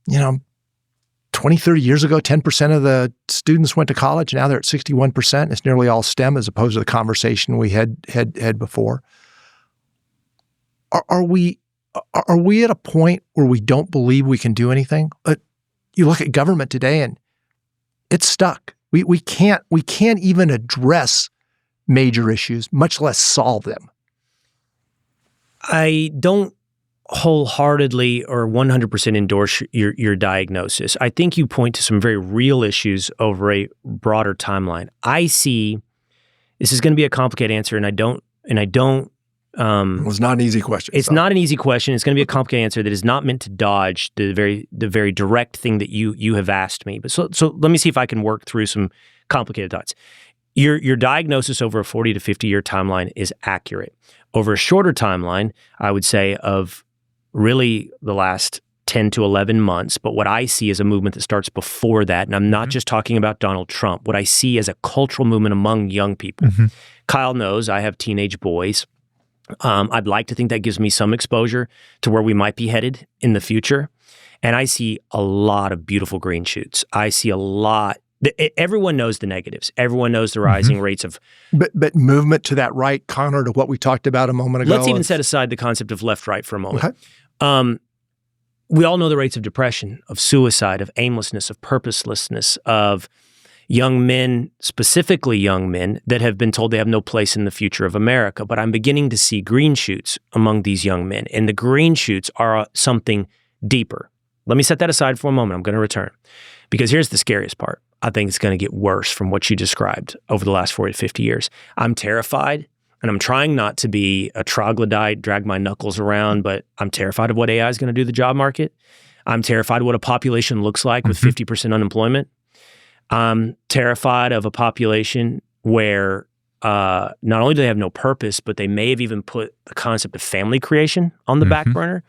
20, 30 years ago, 10% of the students went to college. Now they're at 61%. It's nearly all STEM as opposed to the conversation we had before. Are we are we at a point where we don't believe we can do anything? You look at government today and it's stuck. We can't even address major issues, much less solve them. I don't wholeheartedly or 100% endorse your diagnosis. I think you point to some very real issues over a broader timeline. I see this is going to be a complicated answer, and I don't. It was not an easy question. It's not an easy question. It's going to be a complicated answer that is not meant to dodge the very direct thing that you have asked me. But so let me see if I can work through some complicated thoughts. Your diagnosis over a 40 to 50 year timeline is accurate. Over a shorter timeline, I would say of really the last 10 to 11 months, but what I see is a movement that starts before that, and I'm not just talking about Donald Trump. What I see is a cultural movement among young people. Kyle knows I have teenage boys. I'd like to think that gives me some exposure to where we might be headed in the future. And I see a lot of beautiful green shoots. I see a lot. Everyone knows the negatives. Everyone knows the rising rates of... But movement to that right, counter to what we talked about a moment ago. Let's even set aside the concept of left-right for a moment. Okay. We all know the rates of depression, of suicide, of aimlessness, of purposelessness, of young men, specifically young men, that have been told they have no place in the future of America. But I'm beginning to see green shoots among these young men. And the green shoots are something deeper. Let me set that aside for a moment. I'm going to return. Because here's the scariest part. I think it's going to get worse from what you described over the last 40 to 50 years. I'm terrified, and I'm trying not to be a troglodyte, drag my knuckles around, but I'm terrified of what AI is going to do to the job market. I'm terrified of what a population looks like with 50% unemployment. I'm terrified of a population where not only do they have no purpose, but they may have even put the concept of family creation on the back burner.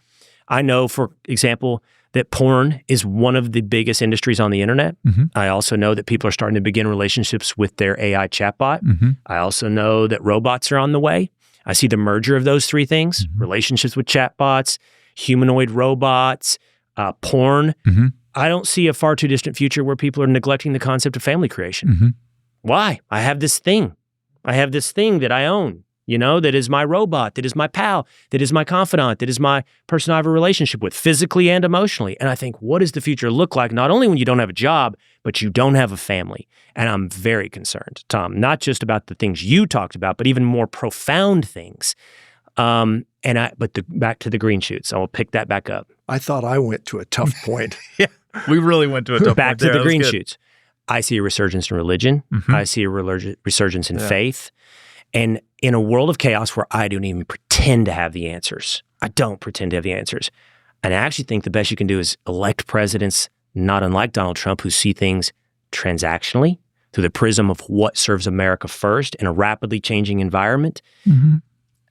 I know, for example, that porn is one of the biggest industries on the internet. I also know that people are starting to begin relationships with their AI chatbot. I also know that robots are on the way. I see the merger of those three things, relationships with chatbots, humanoid robots, porn. I don't see a far too distant future where people are neglecting the concept of family creation. Why? I have this thing. I have this thing that I own, that is my robot, that is my pal, that is my confidant, that is my person I have a relationship with physically and emotionally. And I think, what does the future look like, not only when you don't have a job, but you don't have a family? And I'm very concerned, Tom, not just about the things you talked about, but even more profound things. Back to the green shoots. I will pick that back up. I thought I went to a tough point. Yeah, we really went to a tough point. Back to the green shoots. I see a resurgence in religion. I see a resurgence in faith. And in a world of chaos where I don't even pretend to have the answers, I don't pretend to have the answers. And I actually think the best you can do is elect presidents, not unlike Donald Trump, who see things transactionally through the prism of what serves America first in a rapidly changing environment,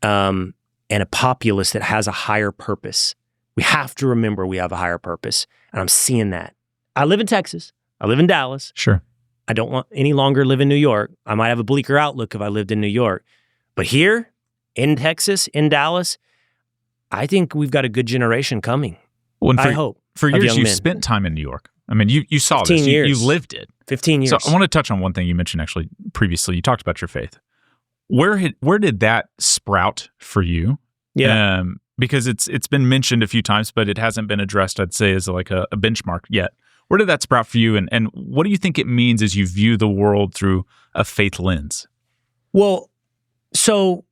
and a populace that has a higher purpose. We have to remember we have a higher purpose. And I'm seeing that. I live in Texas. I live in Dallas. Sure. I don't want any longer live in New York. I might have a bleaker outlook if I lived in New York. But here, in Texas, in Dallas, I think we've got a good generation coming. Well, I hope. For years, you spent time in New York. I mean, you saw 15 this. years. You lived it. 15 years. So I want to touch on one thing you mentioned actually previously. You talked about your faith. Where did that sprout for you? Yeah. Because it's been mentioned a few times, but it hasn't been addressed, I'd say, as like a benchmark yet. Where did that sprout for you? And what do you think it means as you view the world through a faith lens? Well, so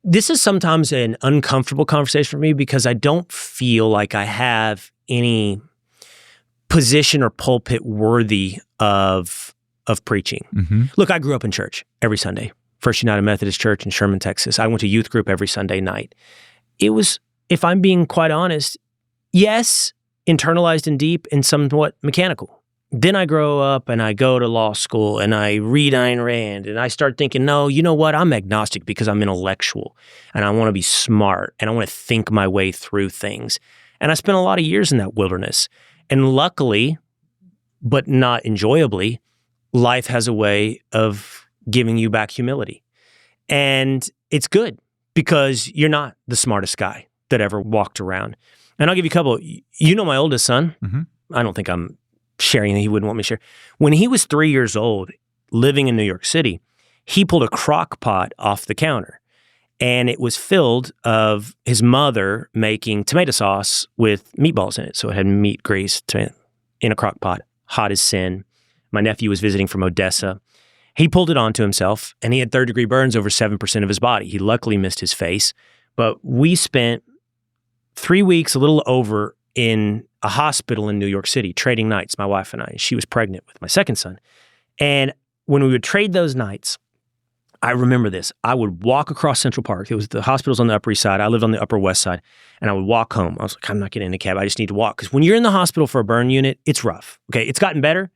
this is sometimes an uncomfortable conversation for me because I don't feel like I have any position or pulpit worthy of preaching. Look, I grew up in church every Sunday. First United Methodist Church in Sherman, Texas. I went to youth group every Sunday night. It was, if I'm being quite honest, yes, internalized and deep and somewhat mechanical. Then I grow up and I go to law school and I read Ayn Rand and I start thinking, no, you know what? I'm agnostic because I'm intellectual and I want to be smart and I want to think my way through things. And I spent a lot of years in that wilderness. And luckily, but not enjoyably, life has a way of giving you back humility. And it's good because you're not the smartest guy that ever walked around. And I'll give you a couple. You know my oldest son. I don't think I'm sharing that he wouldn't want me to share. When he was 3 years old, living in New York City, he pulled a crock pot off the counter. And it was filled of his mother making tomato sauce with meatballs in it. So it had meat grease in a crock pot, hot as sin. My nephew was visiting from Odessa. He pulled it onto himself, and he had third-degree burns over 7% of his body. He luckily missed his face. But we spent 3 weeks, a little over, in a hospital in New York City, trading nights, my wife and I. She was pregnant with my second son. And when we would trade those nights, I remember this. I would walk across Central Park. It was the hospital's on the Upper East Side. I lived on the Upper West Side. And I would walk home. I was like, I'm not getting in a cab. I just need to walk. Because when you're in the hospital for a burn unit, it's rough. Okay, it's gotten better.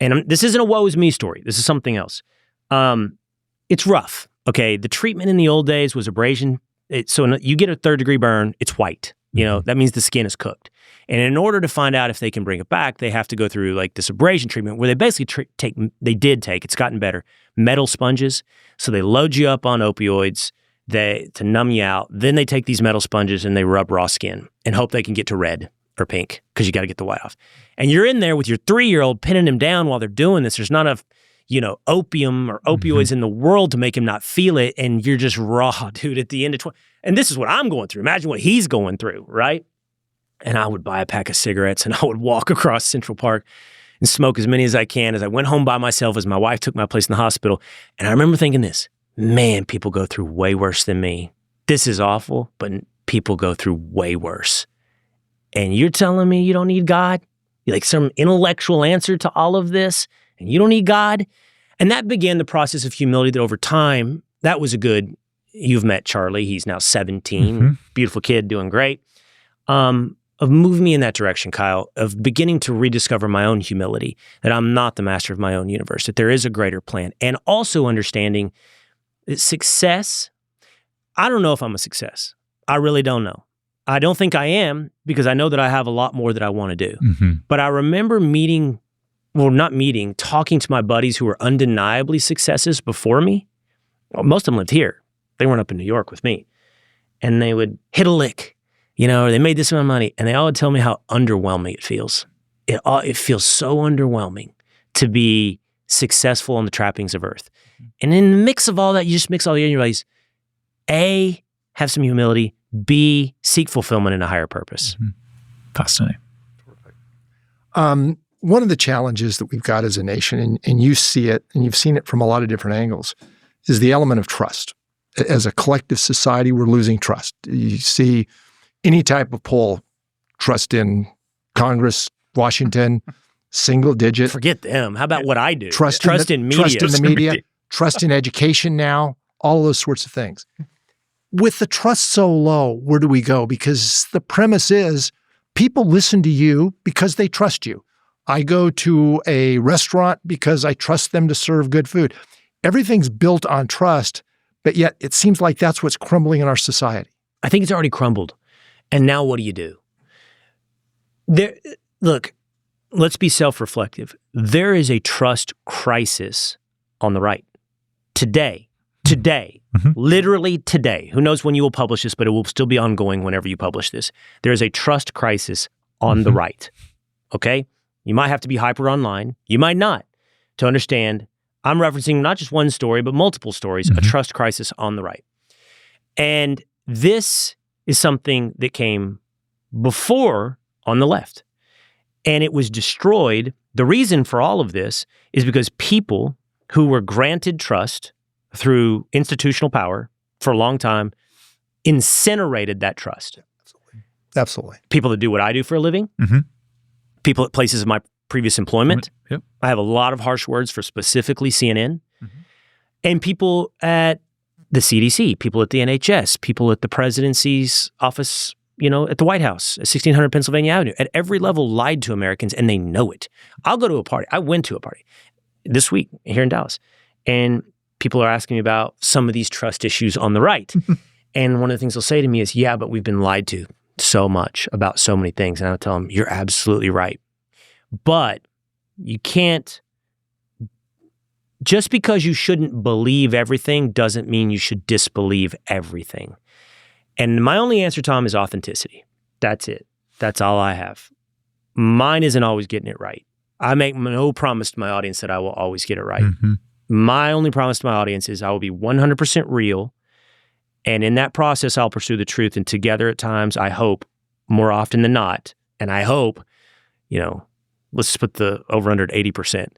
And this isn't a woe is me story. This is something else. It's rough. Okay, the treatment in the old days was abrasion. So you get a third-degree burn, it's white. You know, that means the skin is cooked. And in order to find out if they can bring it back, they have to go through like this abrasion treatment where they basically it's gotten better, metal sponges. So they load you up on opioids to numb you out. Then they take these metal sponges and they rub raw skin and hope they can get to red or pink because you got to get the white off. And you're in there with your 3-year-old pinning him down while they're doing this. There's not enough, opium or opioids in the world to make him not feel it. And you're just raw, dude, at the end of 20. And this is what I'm going through. Imagine what he's going through, right? And I would buy a pack of cigarettes and I would walk across Central Park and smoke as many as I can as I went home by myself as my wife took my place in the hospital. And I remember thinking this, man, people go through way worse than me. This is awful, but people go through way worse. And you're telling me you don't need God? You're like some intellectual answer to all of this, and you don't need God? And that began the process of humility that over time, that was you've met Charlie. He's now 17, beautiful kid, doing great. Of moving me in that direction, Kyle, of beginning to rediscover my own humility, that I'm not the master of my own universe, that there is a greater plan. And also understanding that success, I don't know if I'm a success. I really don't know. I don't think I am because I know that I have a lot more that I want to do. But I remember talking to my buddies who were undeniably successes before me. Well, most of them lived here. They weren't up in New York with me. And they would hit a lick, or they made this amount of money. And they all would tell me how underwhelming it feels. It feels so underwhelming to be successful on the trappings of earth. And in the mix of all that, you just mix all the and you realize, A, have some humility, B, seek fulfillment in a higher purpose. Fascinating. One of the challenges that we've got as a nation, and you see it, and you've seen it from a lot of different angles, is the element of trust. As a collective society, we're losing trust. You see any type of poll, trust in Congress, Washington, single digit. Forget them. How about what I do? Trust in media. Trust in the media. Trust in education now. All of those sorts of things. With the trust so low, where do we go? Because the premise is people listen to you because they trust you. I go to a restaurant because I trust them to serve good food. Everything's built on trust, but yet it seems like that's what's crumbling in our society. I think it's already crumbled. And now what do you do? Look, let's be self-reflective. There is a trust crisis on the right. Today, literally today, who knows when you will publish this, but it will still be ongoing whenever you publish this. There is a trust crisis on the right, okay? You might have to be hyper online. You might not. To understand, I'm referencing not just one story, but multiple stories, a trust crisis on the right. And this is something that came before on the left. And it was destroyed. The reason for all of this is because people who were granted trust through institutional power for a long time incinerated that trust. Absolutely. People that do what I do for a living, people at places of my previous employment. Yep. I have a lot of harsh words for specifically CNN, and people at the CDC, people at the NHS, people at the presidency's office, at the White House, at 1600 Pennsylvania Avenue, at every level lied to Americans, and they know it. I'll go to a party. I went to a party this week here in Dallas, and people are asking me about some of these trust issues on the right. And one of the things they'll say to me is, yeah, but we've been lied to so much about so many things. And I'll tell them, you're absolutely right. But you can't, just because you shouldn't believe everything doesn't mean you should disbelieve everything. And my only answer, Tom, is authenticity. That's it. That's all I have. Mine isn't always getting it right. I make no promise to my audience that I will always get it right. My only promise to my audience is I will be 100% real And in that process, I'll pursue the truth. And together at times, I hope, more often than not, and I hope, let's put the over-under at 80%.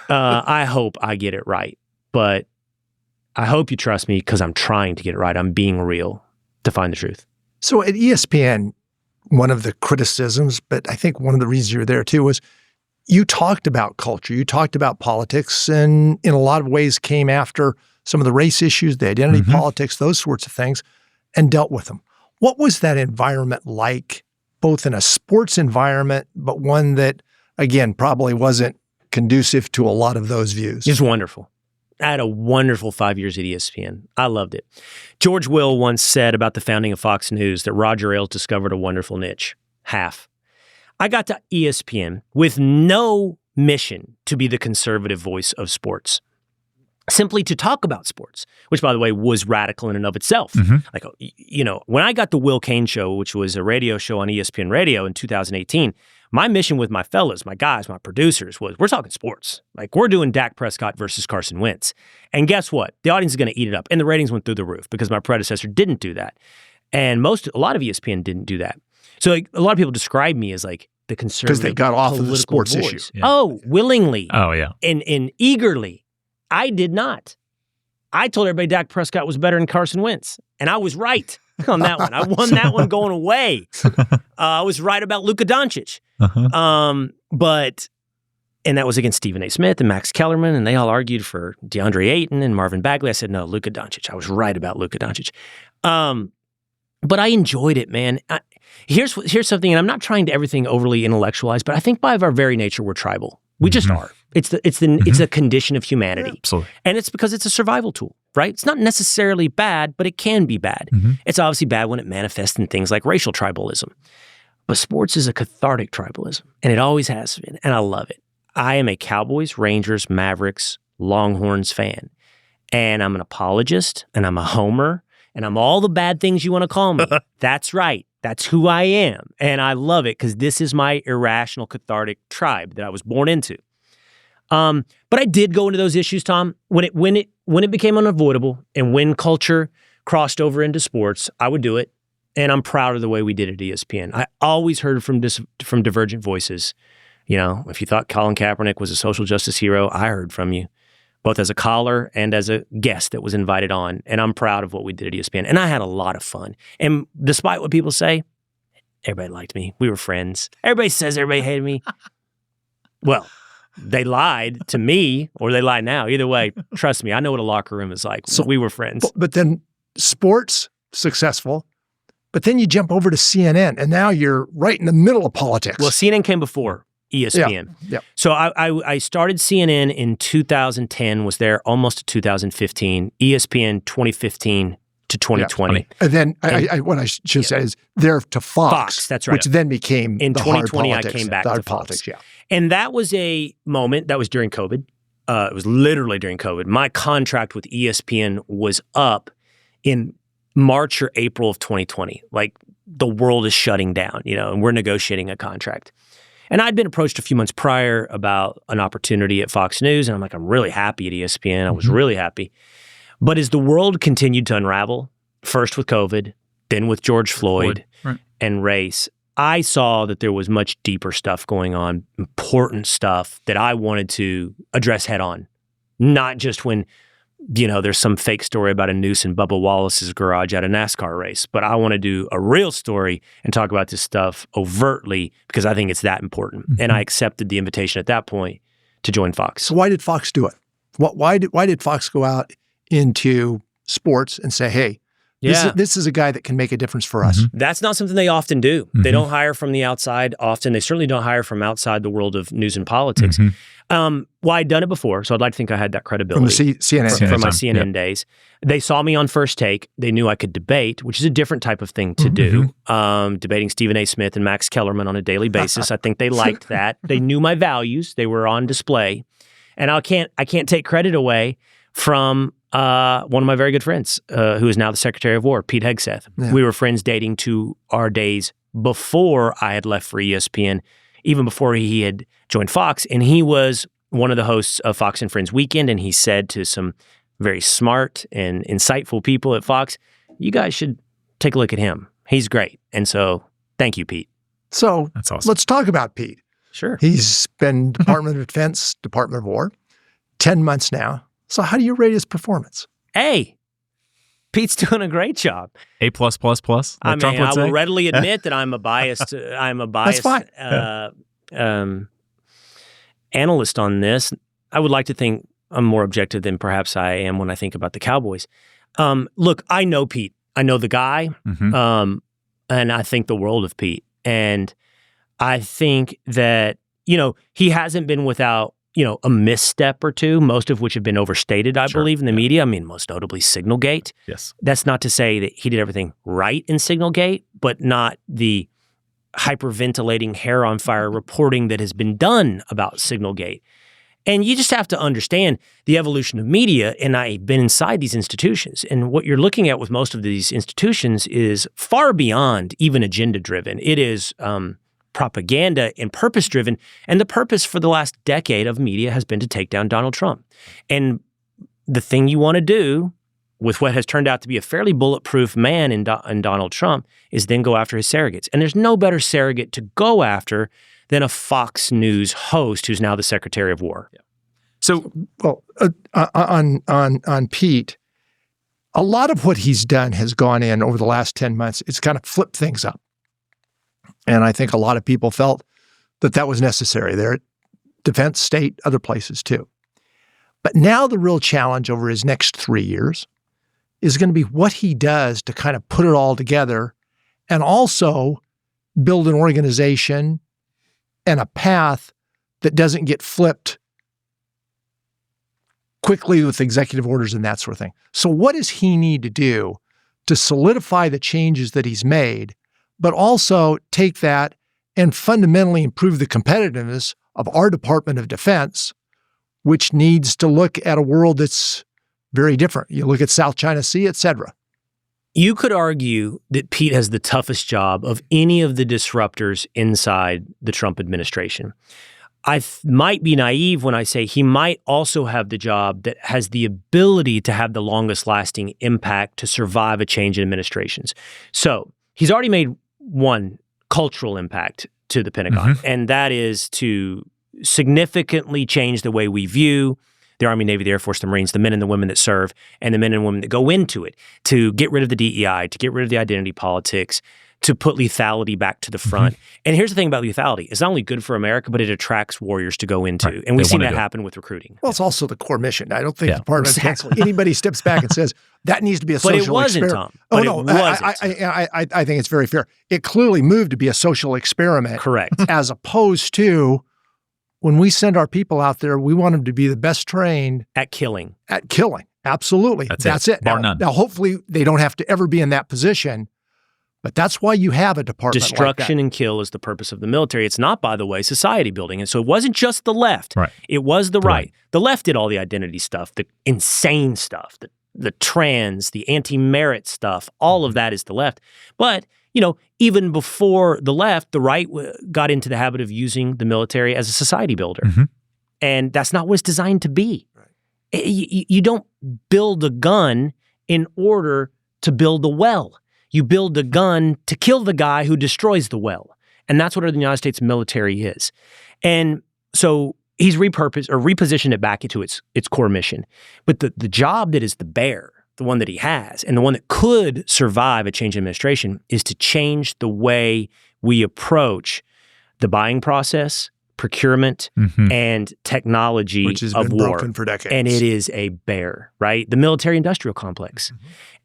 I hope I get it right. But I hope you trust me because I'm trying to get it right. I'm being real to find the truth. So at ESPN, one of the criticisms, but I think one of the reasons you're there too, was you talked about culture, you talked about politics, and in a lot of ways came after some of the race issues, the identity politics, those sorts of things, and dealt with them. What was that environment like, both in a sports environment, but one that, again, probably wasn't conducive to a lot of those views? It was wonderful. I had a wonderful 5 years at ESPN. I loved it. George Will once said about the founding of Fox News that Roger Ailes discovered a wonderful niche. Half. I got to ESPN with no mission to be the conservative voice of sports. Simply to talk about sports, which, by the way, was radical in and of itself. Like, when I got the Will Cain Show, which was a radio show on ESPN Radio in 2018, my mission with my fellas, my guys, my producers was, we're talking sports. Like, we're doing Dak Prescott versus Carson Wentz. And guess what? The audience is going to eat it up. And the ratings went through the roof because my predecessor didn't do that. And a lot of ESPN didn't do that. So a lot of people describe me as like the conservative, because they got off of the sports voice. issue. Yeah. Oh, willingly. Oh, yeah. And eagerly. I did not. I told everybody Dak Prescott was better than Carson Wentz. And I was right on that one. I won that one going away. I was right about Luka Doncic. And that was against Stephen A. Smith and Max Kellerman, and they all argued for DeAndre Ayton and Marvin Bagley. I said, no, Luka Doncic. I was right about Luka Doncic. But I enjoyed it, man. Here's something, and I'm not trying to everything overly intellectualize, but I think by our very nature, we're tribal. We just are. It's a condition of humanity. Yeah, absolutely. And it's because it's a survival tool, right? It's not necessarily bad, but it can be bad. It's obviously bad when it manifests in things like racial tribalism. But sports is a cathartic tribalism, and it always has been, and I love it. I am a Cowboys, Rangers, Mavericks, Longhorns fan, and I'm an apologist, and I'm a homer, and I'm all the bad things you want to call me. That's right. That's who I am, and I love it because this is my irrational, cathartic tribe that I was born into. But I did go into those issues, Tom, when it became unavoidable, and when culture crossed over into sports. I would do it, and I'm proud of the way we did at ESPN. I always heard from divergent voices. If you thought Colin Kaepernick was a social justice hero, I heard from you, both as a caller and as a guest that was invited on. And I'm proud of what we did at ESPN. And I had a lot of fun. And despite what people say, everybody liked me. We were friends. Everybody says everybody hated me. Well, they lied to me or they lie now. Either way, trust me, I know what a locker room is like. So we were friends. But then sports, successful. But then you jump over to CNN, and now you're right in the middle of politics. Well, CNN came before ESPN. Yeah. So I started CNN in 2010, was there almost to 2015, ESPN 2015 to 2020. Yeah. And then what I should say is there to Fox. Fox, that's right. Which then became in the 2020, hard I came back the to hard Fox. politics, yeah. And that was a moment, that was during COVID. It was literally during COVID. My contract with ESPN was up in March or April of 2020. Like, the world is shutting down, and we're negotiating a contract. And I'd been approached a few months prior about an opportunity at Fox News, and I'm like, I'm really happy at ESPN. I was really happy. But as the world continued to unravel, first with COVID, then with George Floyd. Right. And race, I saw that there was much deeper stuff going on, important stuff that I wanted to address head on. Not just when, there's some fake story about a noose in Bubba Wallace's garage at a NASCAR race, but I want to do a real story and talk about this stuff overtly because I think it's that important. And I accepted the invitation at that point to join Fox. So why did Fox do it? Why did Fox go out into sports and say, hey, this is a guy that can make a difference for us? That's not something they often do. They don't hire from the outside often. They certainly don't hire from outside the world of news and politics. Well, I'd done it before, so I'd like to think I had that credibility. From the CNN. From my CNN days. They saw me on First Take. They knew I could debate, which is a different type of thing to do. Debating Stephen A. Smith and Max Kellerman on a daily basis. I think they liked that. They knew my values. They were on display. And I can't take credit away from one of my very good friends, who is now the Secretary of War, Pete Hegseth. Yeah. We were friends dating to our days before I had left for ESPN, even before he had joined Fox. And he was one of the hosts of Fox and Friends Weekend, and he said to some very smart and insightful people at Fox, you guys should take a look at him. He's great. And so thank you, Pete. So That's awesome. let's talk about Pete. Sure. He's been Department of Defense, Department of War, 10 months now. So how do you rate his performance? Hey, Pete's doing a great job. A+++. Like I Trump mean, would I say. will readily admit that I'm a biased. That's fine. Analyst on this. I would like to think I'm more objective than perhaps I am when I think about the Cowboys. Look, I know Pete. I know the guy, Mhm. and I think the world of Pete. And I think that, he hasn't been without, a misstep or two, most of which have been overstated, I Sure. believe, in the media. I mean, most notably Signalgate. Yes. That's not to say that he did everything right in Signalgate, but not the hyperventilating, hair on fire reporting that has been done about Signalgate. And you just have to understand the evolution of media, and I've been inside these institutions. And what you're looking at with most of these institutions is far beyond even agenda-driven. It is propaganda and purpose-driven. And the purpose for the last decade of media has been to take down Donald Trump. And the thing you want to do with what has turned out to be a fairly bulletproof man in Donald Trump is then go after his surrogates. And there's no better surrogate to go after than a Fox News host who's now the Secretary of War. Yeah. So, Well, on Pete, a lot of what he's done has gone in over the last 10 months. It's kind of flipped things up. And I think a lot of people felt that was necessary there at Defense, State, other places too. But now the real challenge over his next 3 years is going to be what he does to kind of put it all together and also build an organization and a path that doesn't get flipped quickly with executive orders and that sort of thing. So what does he need to do to solidify the changes that he's made, but also take that and fundamentally improve the competitiveness of our Department of Defense, which needs to look at a world that's very different. You look at South China Sea, et cetera. You could argue that Pete has the toughest job of any of the disruptors inside the Trump administration. I might be naive when I say he might also have the job that has the ability to have the longest lasting impact to survive a change in administrations. So he's already made one cultural impact to the Pentagon, and that is to significantly change the way we view the Army, Navy, the Air Force, the Marines, the men and the women that serve, and the men and women that go into it, to get rid of the DEI, to get rid of the identity politics, to put lethality back to the front. And here's the thing about lethality. It's not only good for America, but it attracts warriors to go into. Right. And we've They seen wanna that do it. happen with recruiting. Well, it's also the core mission. I don't think Yeah. the Department of Defense, anybody steps back and says, that needs to be a But social it wasn't, experiment. Tom. Oh, But no, it wasn't. I think it's very fair. It clearly moved to be a social experiment. Correct. As opposed to when we send our people out there, we want them to be the best trained At killing. at killing. Absolutely. That's it. Bar none. Now, hopefully they don't have to ever be in that position, but that's why you have a department Destruction like and kill is the purpose of the military. It's not, by the way, society building. And so it wasn't just the left. Right. It was the The right. right. The left did all the identity stuff, the insane stuff, the trans, the anti-merit stuff. All of that is the left. But, even before the left, the right got into the habit of using the military as a society builder. And that's not what it's designed to be. Right. You don't build a gun in order to build a well. You build a gun to kill the guy who destroys the well. And that's what the United States military is. And so he's repurposed or repositioned it back into its core mission. But the job that is the bear, the one that he has, and the one that could survive a change in administration is to change the way we approach the buying process, procurement, and technology which has of been war. broken for decades. And it is a bear, right? The military-industrial complex.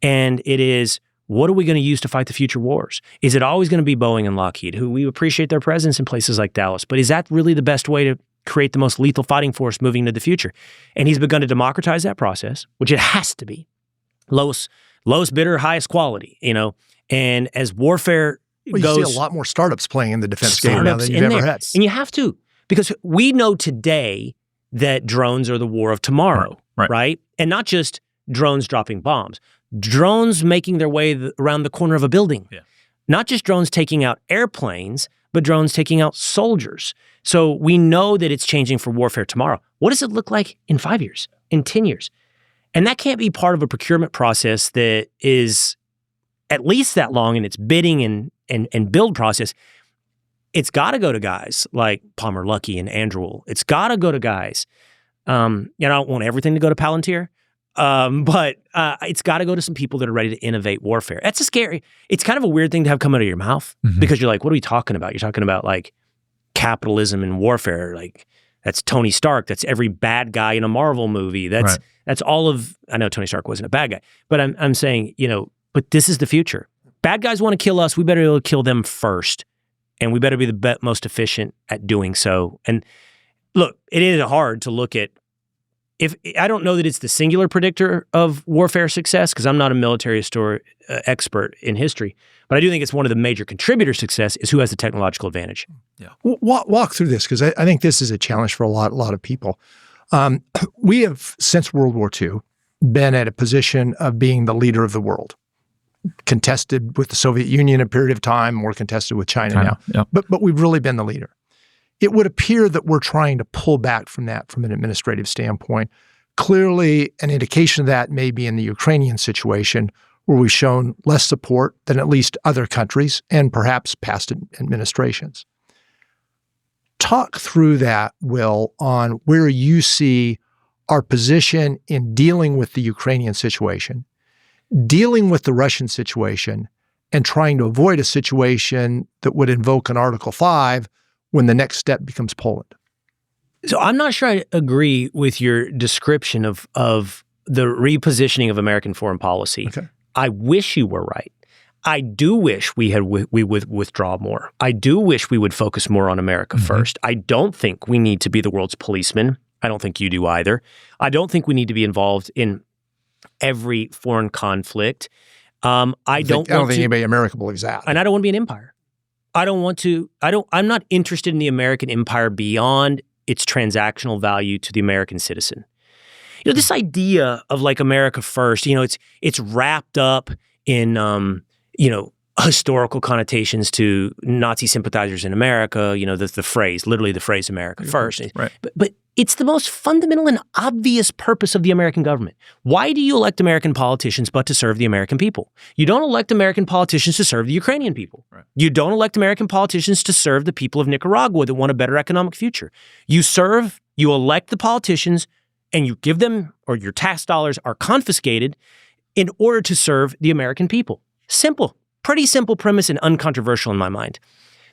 And it is, what are we going to use to fight the future wars? Is it always going to be Boeing and Lockheed, who we appreciate their presence in places like Dallas, but is that really the best way to create the most lethal fighting force moving into the future? And he's begun to democratize that process, which it has to be. Lowest bidder, highest quality, and as warfare Well, goes. you see a lot more startups playing in the defense game now than you've ever had. And you have to, because we know today that drones are the war of tomorrow, right? And not just drones dropping bombs, drones making their way around the corner of a building. Yeah. Not just drones taking out airplanes, but drones taking out soldiers. So we know that it's changing for warfare tomorrow. What does it look like in 5 years, in 10 years? And that can't be part of a procurement process that is at least that long in its bidding and build process, it's got to go to guys like Palmer Luckey and Andrew. It's got to go to guys. I don't want everything to go to Palantir, but it's got to go to some people that are ready to innovate warfare. That's it's kind of a weird thing to have come out of your mouth because you're like, what are we talking about? You're talking about like capitalism and warfare. Like that's Tony Stark. That's every bad guy in a Marvel movie. That's all of, I know Tony Stark wasn't a bad guy, but I'm saying, but this is the future. Bad guys want to kill us. We better be able to kill them first. And we better be the most efficient at doing so. And look, it is hard to look at, I don't know that it's the singular predictor of warfare success, because I'm not a military expert in history, but I do think it's one of the major contributors to success is who has the technological advantage. Yeah. Walk through this, because I think this is a challenge for a lot of people. We have, since World War II, been at a position of being the leader of the world. Contested with the Soviet Union a period of time, more contested with China now. Yep. But we've really been the leader. It would appear that we're trying to pull back from that from an administrative standpoint. Clearly, an indication of that may be in the Ukrainian situation, where we've shown less support than at least other countries and perhaps past administrations. Talk through that, Will, on where you see our position in dealing with the Ukrainian situation, dealing with the Russian situation, and trying to avoid a situation that would invoke an Article 5 when the next step becomes Poland. So I'm not sure I agree with your description of the repositioning of American foreign policy. Okay. I wish you were right. I do wish we would withdraw more. I do wish we would focus more on America first. I don't think we need to be the world's policeman. I don't think you do either. I don't think we need to be involved in every foreign conflict. I don't think anybody in America believes that. And I don't want to be an empire. I'm not interested in the American empire beyond its transactional value to the American citizen. This idea of like America first, it's wrapped up in, historical connotations to Nazi sympathizers in America, the phrase, literally the phrase America first. Right. But it's the most fundamental and obvious purpose of the American government. Why do you elect American politicians but to serve the American people? You don't elect American politicians to serve the Ukrainian people. Right. You don't elect American politicians to serve the people of Nicaragua that want a better economic future. You elect the politicians, and you give them, or your tax dollars are confiscated in order to serve the American people. Simple. Pretty simple premise and uncontroversial in my mind.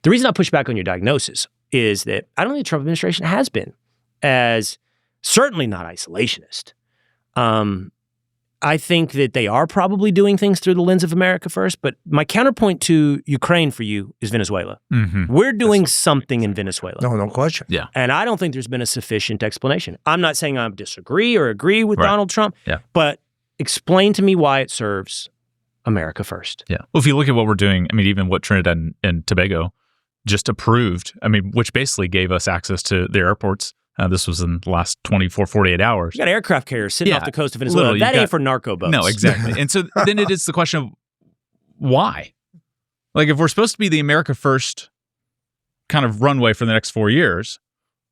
The reason I push back on your diagnosis is that I don't think the Trump administration has been as certainly not isolationist. I think that they are probably doing things through the lens of America first, but my counterpoint to Ukraine for you is Venezuela. We're doing something in Venezuela. No question. Yeah. And I don't think there's been a sufficient explanation. I'm not saying I disagree or agree with Donald Trump, but explain to me why it serves America first. Yeah. Well, if you look at what we're doing, even what Trinidad and Tobago just approved, which basically gave us access to their airports. This was in the last 24, 48 hours. You got aircraft carriers sitting off the coast of Venezuela. That ain't for narco boats. No, exactly. And so then it is the question of why? Like, if we're supposed to be the America first kind of runway for the next 4 years,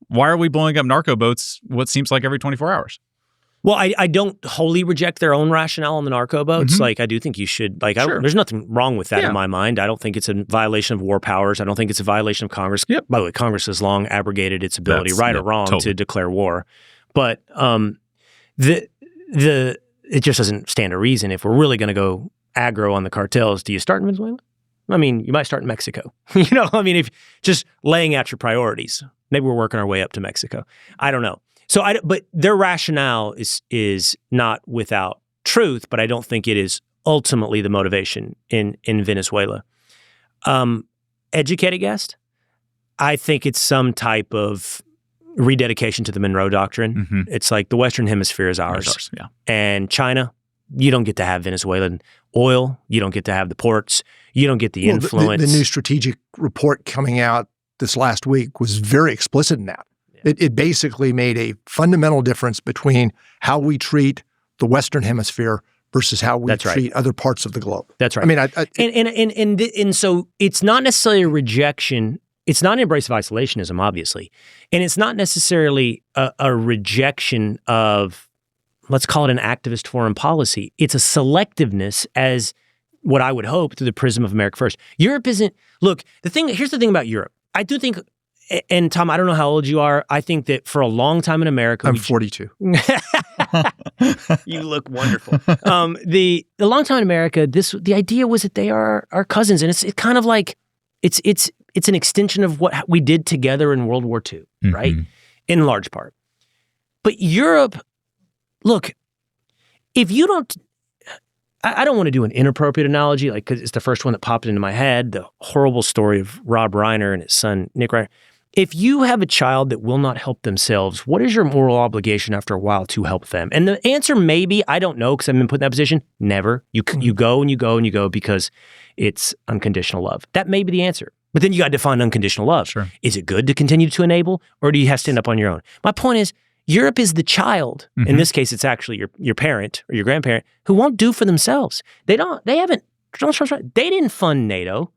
why are we blowing up narco boats what seems like every 24 hours? Well, I don't wholly reject their own rationale on the narco boats. Like, I do think you should, there's nothing wrong with that in my mind. I don't think it's a violation of war powers. I don't think it's a violation of Congress. Yep. By the way, Congress has long abrogated its ability, or wrong, to declare war. But it just doesn't stand to reason. If we're really going to go aggro on the cartels, do you start in Venezuela? You might start in Mexico. If just laying out your priorities. Maybe we're working our way up to Mexico. I don't know. But their rationale is not without truth, but I don't think it is ultimately the motivation in Venezuela. Educated guest, I think it's some type of rededication to the Monroe Doctrine. It's like the Western Hemisphere is ours. Yeah. And China, you don't get to have Venezuelan oil. You don't get to have the ports. You don't get the influence. The new strategic report coming out this last week was very explicit in that. It basically made a fundamental difference between how we treat the Western Hemisphere versus how we treat other parts of the globe. That's right. And so it's not necessarily a rejection. It's not an embrace of isolationism, obviously, and it's not necessarily a rejection of, let's call it, an activist foreign policy. It's a selectiveness as what I would hope through the prism of America First. Europe isn't, look, here's the thing about Europe. I do think, and Tom, I don't know how old you are. I think that for a long time in America, I'm 42. You look wonderful. The long time in America, the idea was that they are our cousins, and it's kind of like it's an extension of what we did together in World War II, right? In large part. But Europe, look, if you don't, I don't want to do an inappropriate analogy, like, because it's the first one that popped into my head, the horrible story of Rob Reiner and his son, Nick Reiner. If you have a child that will not help themselves, what is your moral obligation after a while to help them? And the answer may be, I don't know, because I've been put in that position, never. You go and you go and you go because it's unconditional love. That may be the answer. But then you got to define unconditional love. Sure. Is it good to continue to enable, or do you have to stand up on your own? My point is, Europe is the child. In this case, it's actually your parent or your grandparent who won't do for themselves. They didn't fund NATO.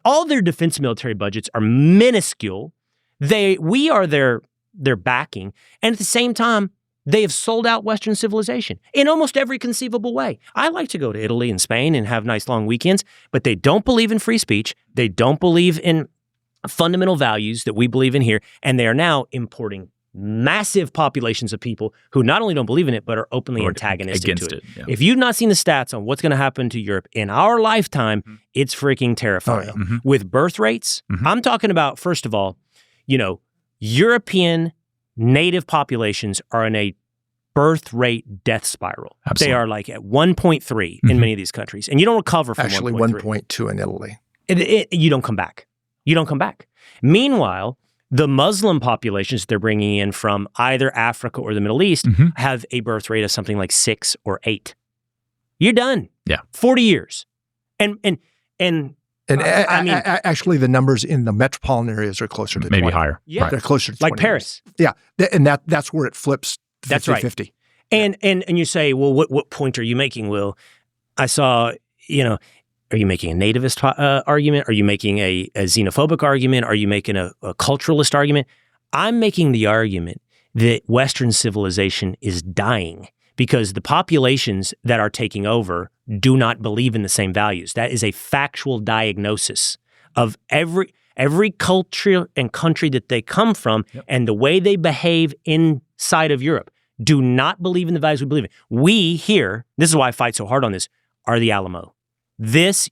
All their defense military budgets are minuscule. We are their backing. And at the same time, they have sold out Western civilization in almost every conceivable way. I like to go to Italy and Spain and have nice long weekends, but they don't believe in free speech. They don't believe in fundamental values that we believe in here. And they are now importing massive populations of people who not only don't believe in it, but are openly antagonistic to it. Yeah. If you've not seen the stats on what's going to happen to Europe in our lifetime, it's freaking terrifying. Oh, yeah. With birth rates, I'm talking about, first of all, European native populations are in a birth rate death spiral. Absolutely. They are like at 1.3 in many of these countries. And you don't recover from Actually, 1.2 in Italy. You don't come back. You don't come back. Meanwhile, the Muslim populations they're bringing in from either Africa or the Middle East have a birth rate of something like 6 or 8. You're done. Yeah. 40 years. And actually, the numbers in the metropolitan areas are closer to maybe 20. higher. Yeah. They're closer to 20. Like Paris. Yeah. And that's where it flips 50-50. That's right. And you say, well, what point are you making, Will? I saw, are you making a nativist argument? Are you making a xenophobic argument? Are you making a culturalist argument? I'm making the argument that Western civilization is dying because the populations that are taking over do not believe in the same values. That is a factual diagnosis of every culture and country that they come from and the way they behave inside of Europe do not believe in the values we believe in. We here, this is why I fight so hard on this, are the Alamo.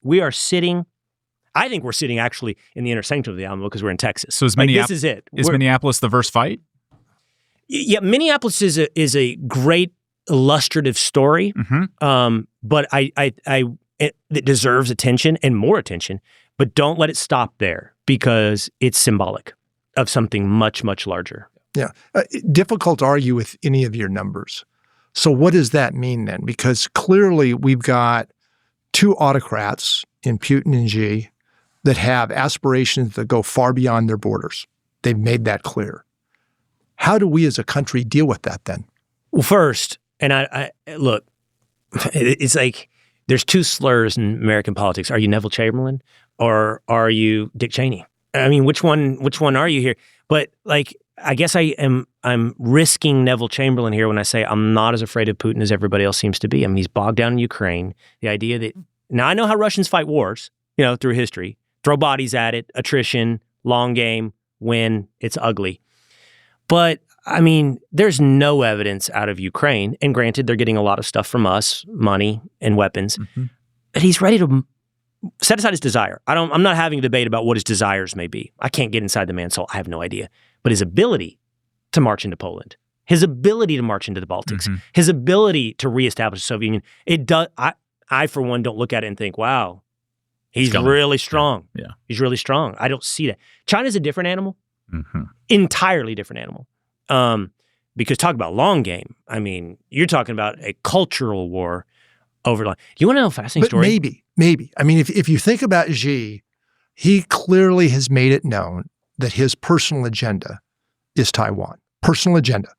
We are sitting, I think we're sitting actually in the inner sanctum of the Alamo because we're in Texas. So this is it. Is Minneapolis the first fight? Yeah, Minneapolis is a great illustrative story, but it deserves attention and more attention, but don't let it stop there because it's symbolic of something much, much larger. Yeah. Difficult to argue with any of your numbers. So what does that mean then? Because clearly we've got two autocrats in Putin and Xi that have aspirations that go far beyond their borders. They've made that clear. How do we as a country deal with that then? Well, first, and I look, it's like there's two slurs in American politics. Are you Neville Chamberlain or are you Dick Cheney? I mean, which one are you here? But like, I guess I'm risking Neville Chamberlain here when I say I'm not as afraid of Putin as everybody else seems to be. I mean, he's bogged down in Ukraine. The idea that, now I know how Russians fight wars, through history, throw bodies at it, attrition, long game, win, it's ugly. But I mean, there's no evidence out of Ukraine, and granted, they're getting a lot of stuff from us, money and weapons, that he's ready to set aside his desire. I'm not having a debate about what his desires may be. I can't get inside the man's soul. I have no idea. But his ability to march into Poland, his ability to march into the Baltics, his ability to reestablish the Soviet Union, it does. I for one don't look at it and think, wow, he's really strong. Yeah. He's really strong. I don't see that. China's a different animal, entirely different animal. Because talk about long game. I mean, you're talking about a cultural war over long. You want to know a fascinating story? Maybe. I mean, if you think about Xi, he clearly has made it known that his personal agenda is Taiwan. Personal agenda.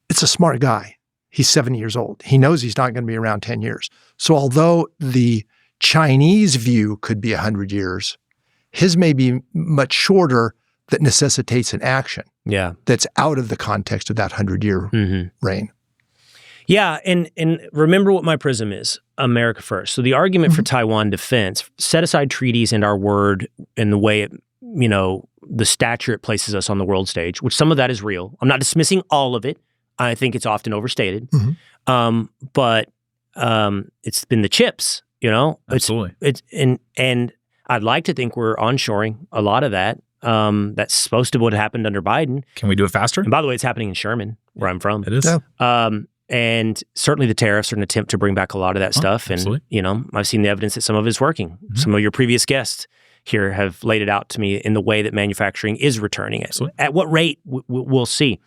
It's a smart guy. He's 70 years old. He knows he's not going to be around 10 years. So although the Chinese view could be 100 years, his may be much shorter that necessitates an action that's out of the context of that 100-year reign. Yeah, and remember what my prism is. America first. So the argument for Taiwan defense, set aside treaties and our word and the way it, the stature it places us on the world stage, which some of that is real. I'm not dismissing all of it. I think it's often overstated. But it's been the chips, Absolutely. And I'd like to think we're onshoring a lot of that. That's supposed to be what happened under Biden. Can we do it faster? And by the way, it's happening in Sherman, where I'm from. It is. Yeah. And certainly the tariffs are an attempt to bring back a lot of that stuff. And, absolutely. I've seen the evidence that some of it is working. Some of your previous guests here have laid it out to me in the way that manufacturing is returning it. Absolutely. At what rate, we'll see.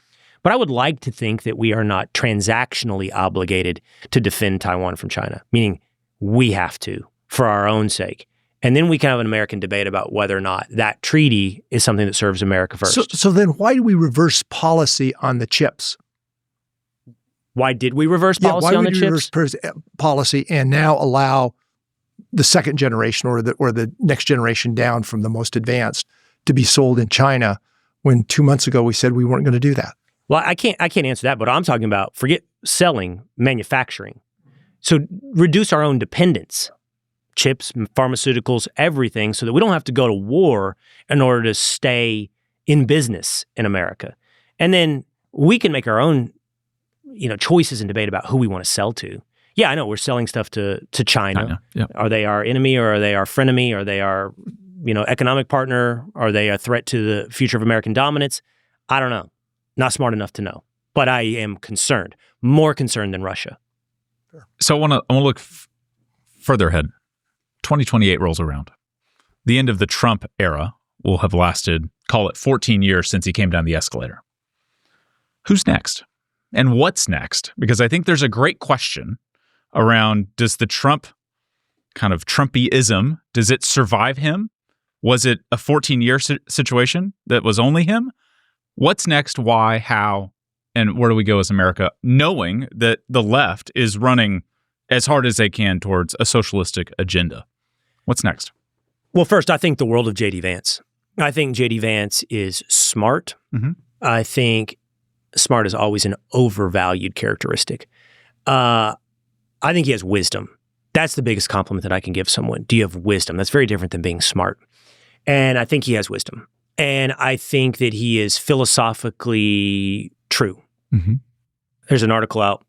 But I would like to think that we are not transactionally obligated to defend Taiwan from China, meaning we have to for our own sake. And then we can have an American debate about whether or not that treaty is something that serves America first. So then why do we reverse policy on the chips? Why did we reverse policy on the chips? Reverse policy and now allow the second generation or the next generation down from the most advanced to be sold in China when 2 months ago we said we weren't going to do that? Well, I can't answer that, but I'm talking about forget selling, manufacturing. So reduce our own dependence, chips, pharmaceuticals, everything, so that we don't have to go to war in order to stay in business in America. And then we can make our own choices and debate about who we want to sell to. Yeah, I know we're selling stuff to China. Yeah. Are they our enemy or are they our frenemy? Are they our economic partner? Are they a threat to the future of American dominance? I don't know. Not smart enough to know. But I am concerned, more concerned than Russia. So I want to look further ahead. 2028 rolls around. The end of the Trump era will have lasted, call it 14 years since he came down the escalator. Who's next? And what's next? Because I think there's a great question around, does the Trump kind of Trumpyism, does it survive him? Was it a 14-year situation that was only him? What's next? Why? How? And where do we go as America, knowing that the left is running as hard as they can towards a socialistic agenda? What's next? Well, first, I think the world of J.D. Vance. I think J.D. Vance is smart. I think smart is always an overvalued characteristic. I think he has wisdom. That's the biggest compliment that I can give someone. Do you have wisdom? That's very different than being smart. And I think he has wisdom. And I think that he is philosophically true. There's an article out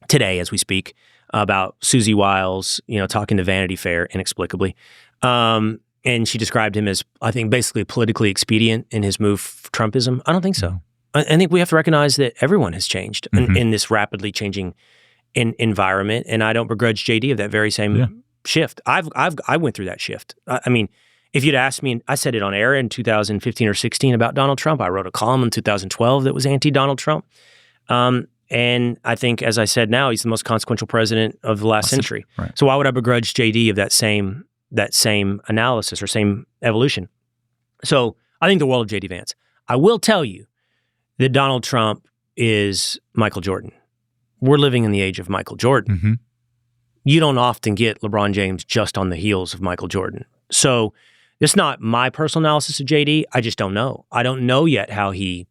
today as we speak about Susie Wiles, talking to Vanity Fair inexplicably. And she described him as, I think, basically politically expedient in his move for Trumpism. I don't think so. I think we have to recognize that everyone has changed in this rapidly changing environment. And I don't begrudge JD of that very same shift. I went through that shift. I mean, if you'd asked me, I said it on air in 2015 or 16 about Donald Trump. I wrote a column in 2012 that was anti-Donald Trump. And I think, as I said now, he's the most consequential president of the last century. Right. So why would I begrudge JD of that same analysis or same evolution? So I think the world of JD Vance. I will tell you that Donald Trump is Michael Jordan. We're living in the age of Michael Jordan. You don't often get LeBron James just on the heels of Michael Jordan. So it's not my personal analysis of JD. I just don't know. I don't know yet how he,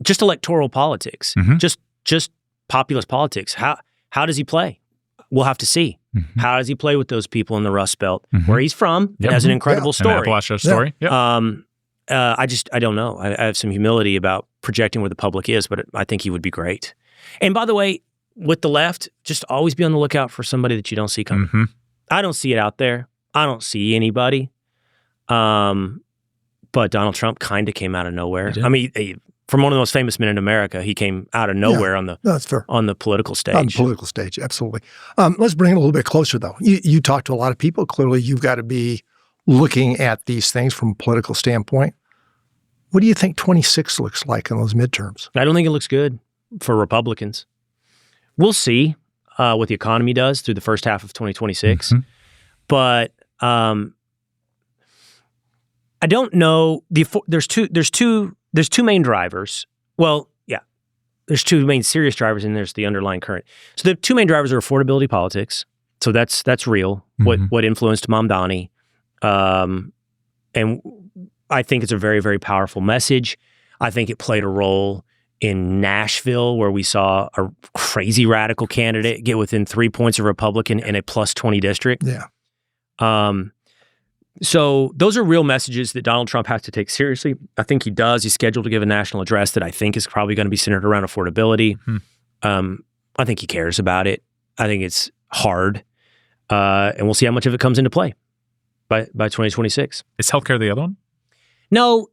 just electoral politics, just populist politics. How does he play? We'll have to see. How does he play with those people in the Rust Belt, where he's from? It has an incredible story. An Appalachia story. I don't know. I have some humility about projecting where the public is, but I think he would be great. And by the way, with the left, just always be on the lookout for somebody that you don't see coming. I don't see it out there. I don't see anybody. But Donald Trump kind of came out of nowhere. I mean, from one of the most famous men in America, he came out of nowhere on the political stage. On the political stage, absolutely. Let's bring it a little bit closer, though. You talk to a lot of people. Clearly, you've got to be looking at these things from a political standpoint. What do you think 26 looks like in those midterms? I don't think it looks good for Republicans. We'll see what the economy does through the first half of 2026. But I don't know. There's two main drivers. Well, yeah, there's two main serious drivers, and there's the underlying current. So the two main drivers are affordability politics. So that's real. What influenced Mamdani, and I think it's a very, very powerful message. I think it played a role in Nashville, where we saw a crazy radical candidate get within 3 points of Republican in a plus 20 district. Yeah. So those are real messages that Donald Trump has to take seriously. I think he does. He's scheduled to give a national address that I think is probably going to be centered around affordability. I think he cares about it. I think it's hard. And we'll see how much of it comes into play by 2026. Is healthcare the other one? No,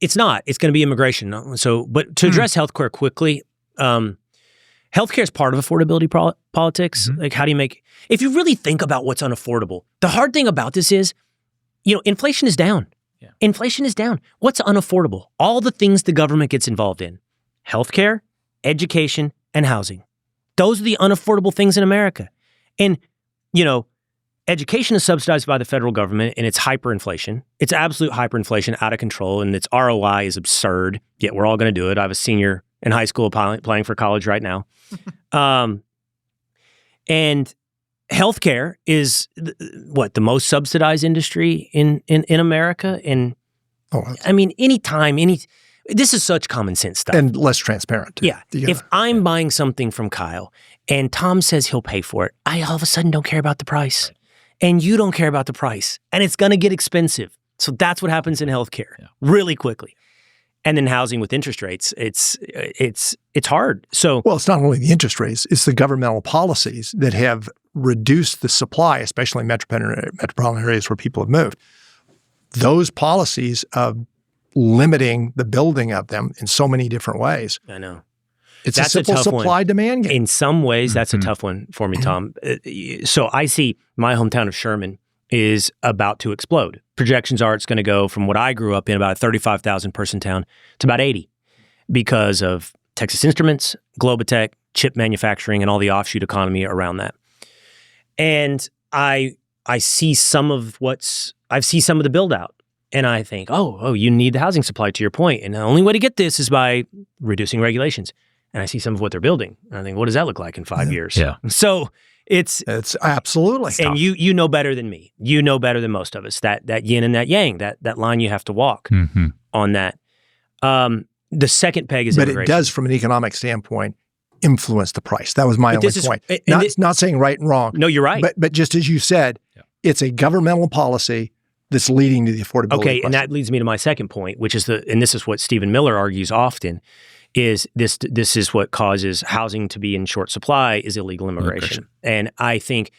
it's not. It's going to be immigration. But to address healthcare quickly, healthcare is part of affordability politics. Like, how do you if you really think about what's unaffordable, the hard thing about this is, inflation is down. Yeah. Inflation is down. What's unaffordable? All the things the government gets involved in: healthcare, education, and housing. Those are the unaffordable things in America. And, education is subsidized by the federal government, and it's hyperinflation. It's absolute hyperinflation, out of control, and its ROI is absurd, yet we're all going to do it. I have a senior in high school playing for college right now. And healthcare is the most subsidized industry in America. And this is such common sense stuff. And less transparent. Yeah. If I'm buying something from Kyle and Tom says he'll pay for it, I all of a sudden don't care about the price. Right. And you don't care about the price. And it's going to get expensive. So that's what happens in healthcare really quickly. And then housing with interest rates, it's hard. So, well, it's not only the interest rates, it's the governmental policies that have reduced the supply, especially in metropolitan areas where people have moved. Those policies of limiting the building of them in so many different ways. I know. It's a simple supply-demand game. In some ways, that's a tough one for me, Tom. So I see my hometown of Sherman is about to explode. Projections are it's going to go from what I grew up in, about a 35,000 person town, to about 80 because of Texas Instruments, Globotech, chip manufacturing, and all the offshoot economy around that. And I see some of the build out. And I think, you need the housing supply, to your point. And the only way to get this is by reducing regulations. And I see some of what they're building. And I think, what does that look like in 5 years? Yeah. So it's absolutely. And you know better than me. You know better than most of us, that yin and that yang, that line you have to walk on that. The second peg is immigration. But it does, from an economic standpoint, influence the price. That was my only point. Not saying right and wrong. No, you're right. But just as you said, it's a governmental policy that's leading to the affordability. Okay, and that leads me to my second point, which is and this is what Stephen Miller argues often, is this is what causes housing to be in short supply is illegal immigration. And I think,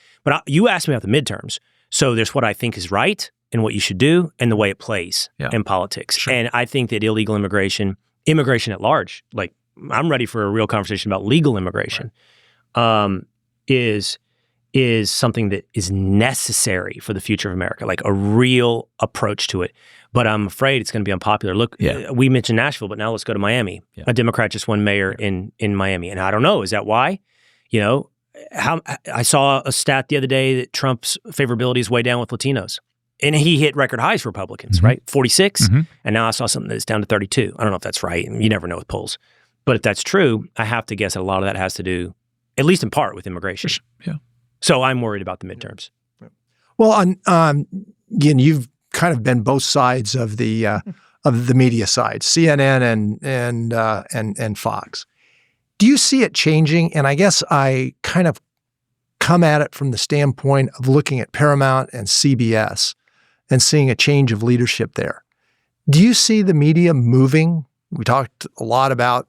you asked me about the midterms. So there's what I think is right and what you should do and the way it plays in politics. Sure. And I think that illegal immigration at large, like I'm ready for a real conversation about legal immigration, is something that is necessary for the future of America, like a real approach to it. But I'm afraid it's going to be unpopular. Look, we mentioned Nashville, but now let's go to Miami. Yeah. A Democrat just won mayor in Miami. And I don't know, is that why? I saw a stat the other day that Trump's favorability is way down with Latinos. And he hit record highs for Republicans, right? 46. And now I saw something that's down to 32. I don't know if that's right. You never know with polls. But if that's true, I have to guess that a lot of that has to do, at least in part, with immigration. Yeah. So I'm worried about the midterms. Well, again, you've kind of been both sides of the media side, CNN and Fox. Do you see it changing? And I guess I kind of come at it from the standpoint of looking at Paramount and CBS and seeing a change of leadership there. Do you see the media moving? We talked a lot about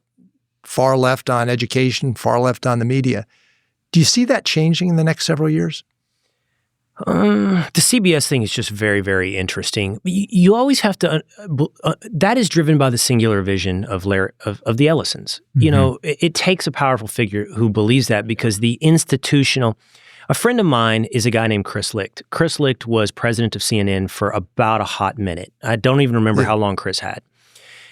far left on education, far left on the media. Do you see that changing in the next several years? The CBS thing is just very, very interesting. You always have to. That is driven by the singular vision of the Ellisons. It takes a powerful figure who believes that, because the institutional. A friend of mine is a guy named Chris Licht. Chris Licht was president of CNN for about a hot minute. I don't even remember how long Chris had.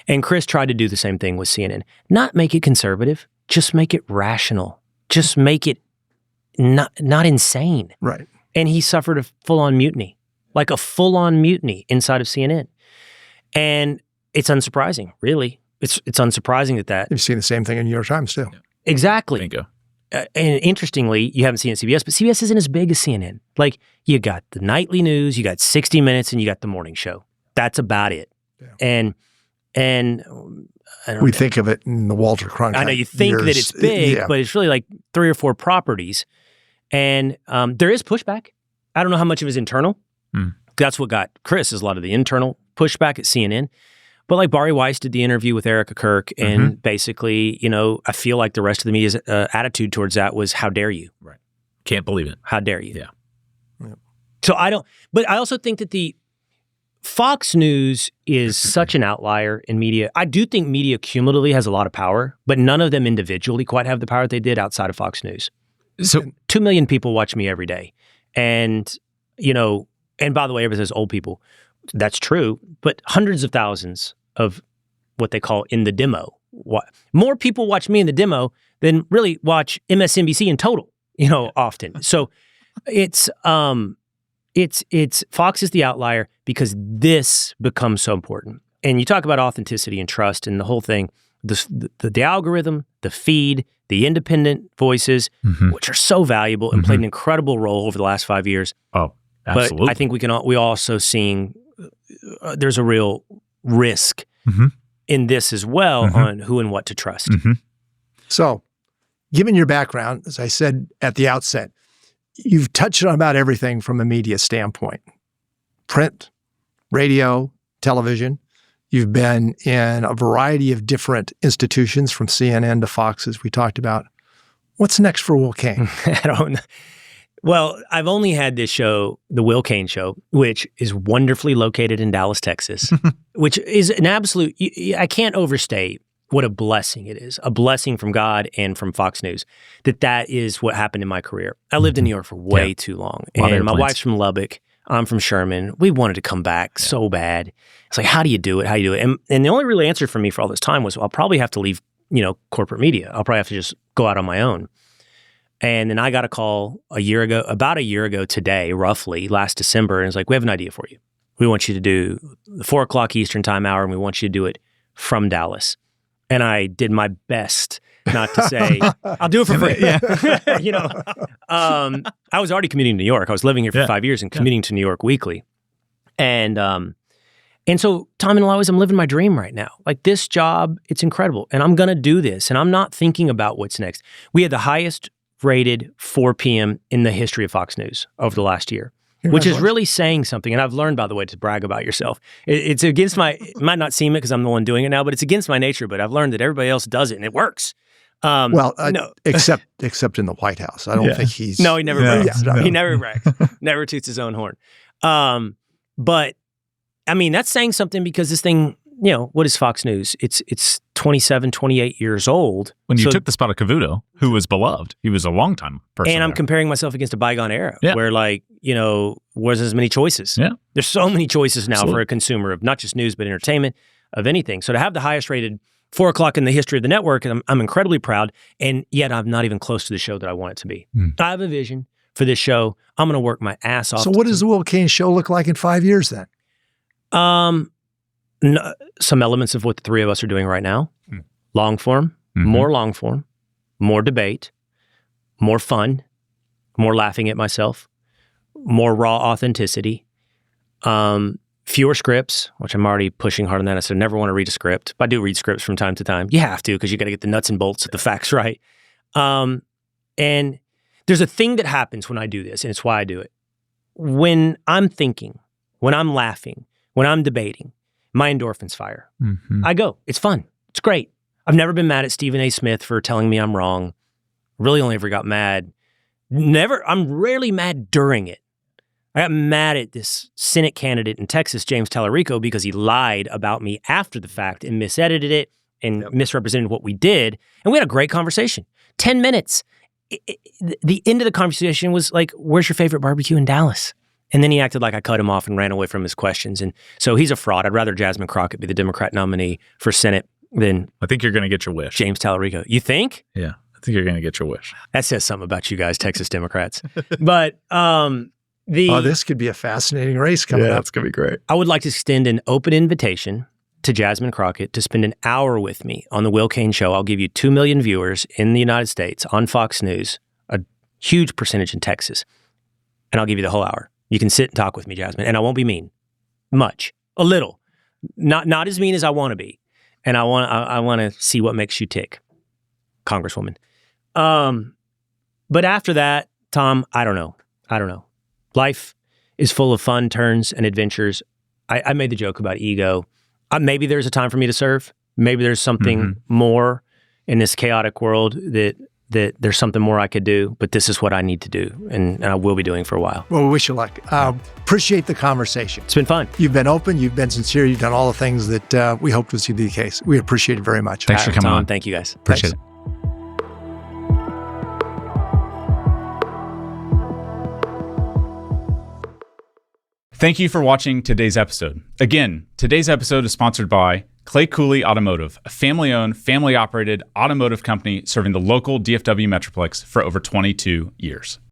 And Chris tried to do the same thing with CNN. Not make it conservative, just make it rational. Just make it not insane. Right. And he suffered a full-on mutiny, like a full-on mutiny inside of CNN. And it's unsurprising, really. It's unsurprising that. You've seen the same thing in New York Times, too. Yeah. Exactly. Bingo. And interestingly, you haven't seen it at CBS, but CBS isn't as big as CNN. Like, you got the nightly news, you got 60 Minutes, and you got the morning show. That's about it. Yeah. And We think of it in the Walter Cronkite. I know you think that it's big, but it's really like 3 or 4 properties. And there is pushback. I don't know how much of it is internal. That's what got Chris, is a lot of the internal pushback at CNN. But like Bari Weiss did the interview with Erica Kirk, and basically, I feel like the rest of the media's attitude towards that was, how dare you? Right. Can't believe it. How dare you? Yeah. So but I also think that the Fox News is such an outlier in media. I do think media cumulatively has a lot of power, but none of them individually quite have the power that they did outside of Fox News. So 2 million people watch me every day. And, and by the way, everybody says old people. That's true, but hundreds of thousands of what they call in the demo. More people watch me in the demo than really watch MSNBC in total, often. So it's Fox is the outlier because this becomes so important. And you talk about authenticity and trust and the whole thing, the algorithm, the feed, the independent voices, which are so valuable and played an incredible role over the last 5 years. Oh, absolutely. But I think we also seeing there's a real risk in this as well on who and what to trust. So, given your background, as I said at the outset, you've touched on about everything from a media standpoint. Print, radio, television. You've been in a variety of different institutions, from CNN to Fox, as we talked about. What's next for Will Cain? I don't know. Well, I've only had this show, The Will Cain Show, which is wonderfully located in Dallas, Texas, which is an absolute, I can't overstate what a blessing it is, a blessing from God and from Fox News, that is what happened in my career. I lived in New York for way too long, and my wife's from Lubbock. I'm from Sherman. We wanted to come back so bad. It's like, how do you do it? How do you do it? And the only real answer for me for all this time was, well, I'll probably have to leave, corporate media. I'll probably have to just go out on my own. And then I got a call about a year ago today, roughly, last December, and it's like, we have an idea for you. We want you to do the 4 o'clock Eastern time hour, and we want you to do it from Dallas. And I did my best not to say, I'll do it for free. I was already commuting to New York. I was living here for 5 years and commuting to New York weekly. And so time and always, I'm living my dream right now. Like, this job, it's incredible. And I'm going to do this. And I'm not thinking about what's next. We had the highest rated 4 p.m. in the history of Fox News over the last year, which is really saying something. And I've learned, by the way, to brag about yourself. It's against it might not seem it because I'm the one doing it now, but it's against my nature. But I've learned that everybody else does it and it works. No. except in the White House. I don't think he's... No, he never brags. He never brags. Never toots his own horn. But I mean, that's saying something, because this thing, what is Fox News? It's 27, 28 years old. When you took the spot of Cavuto, who was beloved, he was a long-time person. And I'm comparing myself against a bygone era where, wasn't as many choices. Yeah. There's so many choices now for a consumer of not just news, but entertainment, of anything. So to have the highest rated 4 o'clock in the history of the network, I'm incredibly proud, and yet I'm not even close to the show that I want it to be. I have a vision for this show. I'm going to work my ass off. So what does the Will Cain Show look like in 5 years then? Some elements of what the three of us are doing right now. Long form, more long form, more debate, more fun, more laughing at myself, more raw authenticity, fewer scripts, which I'm already pushing hard on that. I said I never want to read a script, but I do read scripts from time to time. You have to, because you got to get the nuts and bolts of the facts right. And there's a thing that happens when I do this, and it's why I do it. When I'm thinking, when I'm laughing, when I'm debating, my endorphins fire. I go. It's fun. It's great. I've never been mad at Stephen A. Smith for telling me I'm wrong. Really only ever got mad. I'm rarely mad during it. I got mad at this Senate candidate in Texas, James Tallarico, because he lied about me after the fact and misedited it and misrepresented what we did. And we had a great conversation. 10 minutes. The end of the conversation was like, where's your favorite barbecue in Dallas? And then he acted like I cut him off and ran away from his questions. And so he's a fraud. I'd rather Jasmine Crockett be the Democrat nominee for Senate than I think you're going to get your wish. James Tallarico. You think? Yeah, I think you're going to get your wish. That says something about you guys, Texas Democrats. But this could be a fascinating race coming up. That's going to be great. I would like to extend an open invitation to Jasmine Crockett to spend an hour with me on The Will Cain Show. I'll give you 2 million viewers in the United States on Fox News, a huge percentage in Texas, and I'll give you the whole hour. You can sit and talk with me, Jasmine, and I won't be mean. Much. A little. Not as mean as I want to be. and I want to see what makes you tick, Congresswoman. But after that, Tom, I don't know. Life is full of fun turns and adventures. I made the joke about ego. Maybe there's a time for me to serve. Maybe there's something more in this chaotic world that there's something more I could do, but this is what I need to do, and I will be doing for a while. Well, we wish you luck. Appreciate the conversation. It's been fun. You've been open, you've been sincere, you've done all the things that we hoped was to be the case. We appreciate it very much. Thanks for coming Tom, on. Thank you, guys. Appreciate it. Thank you for watching today's episode. Again, today's episode is sponsored by Clay Cooley Automotive, a family-owned, family-operated automotive company serving the local DFW Metroplex for over 22 years.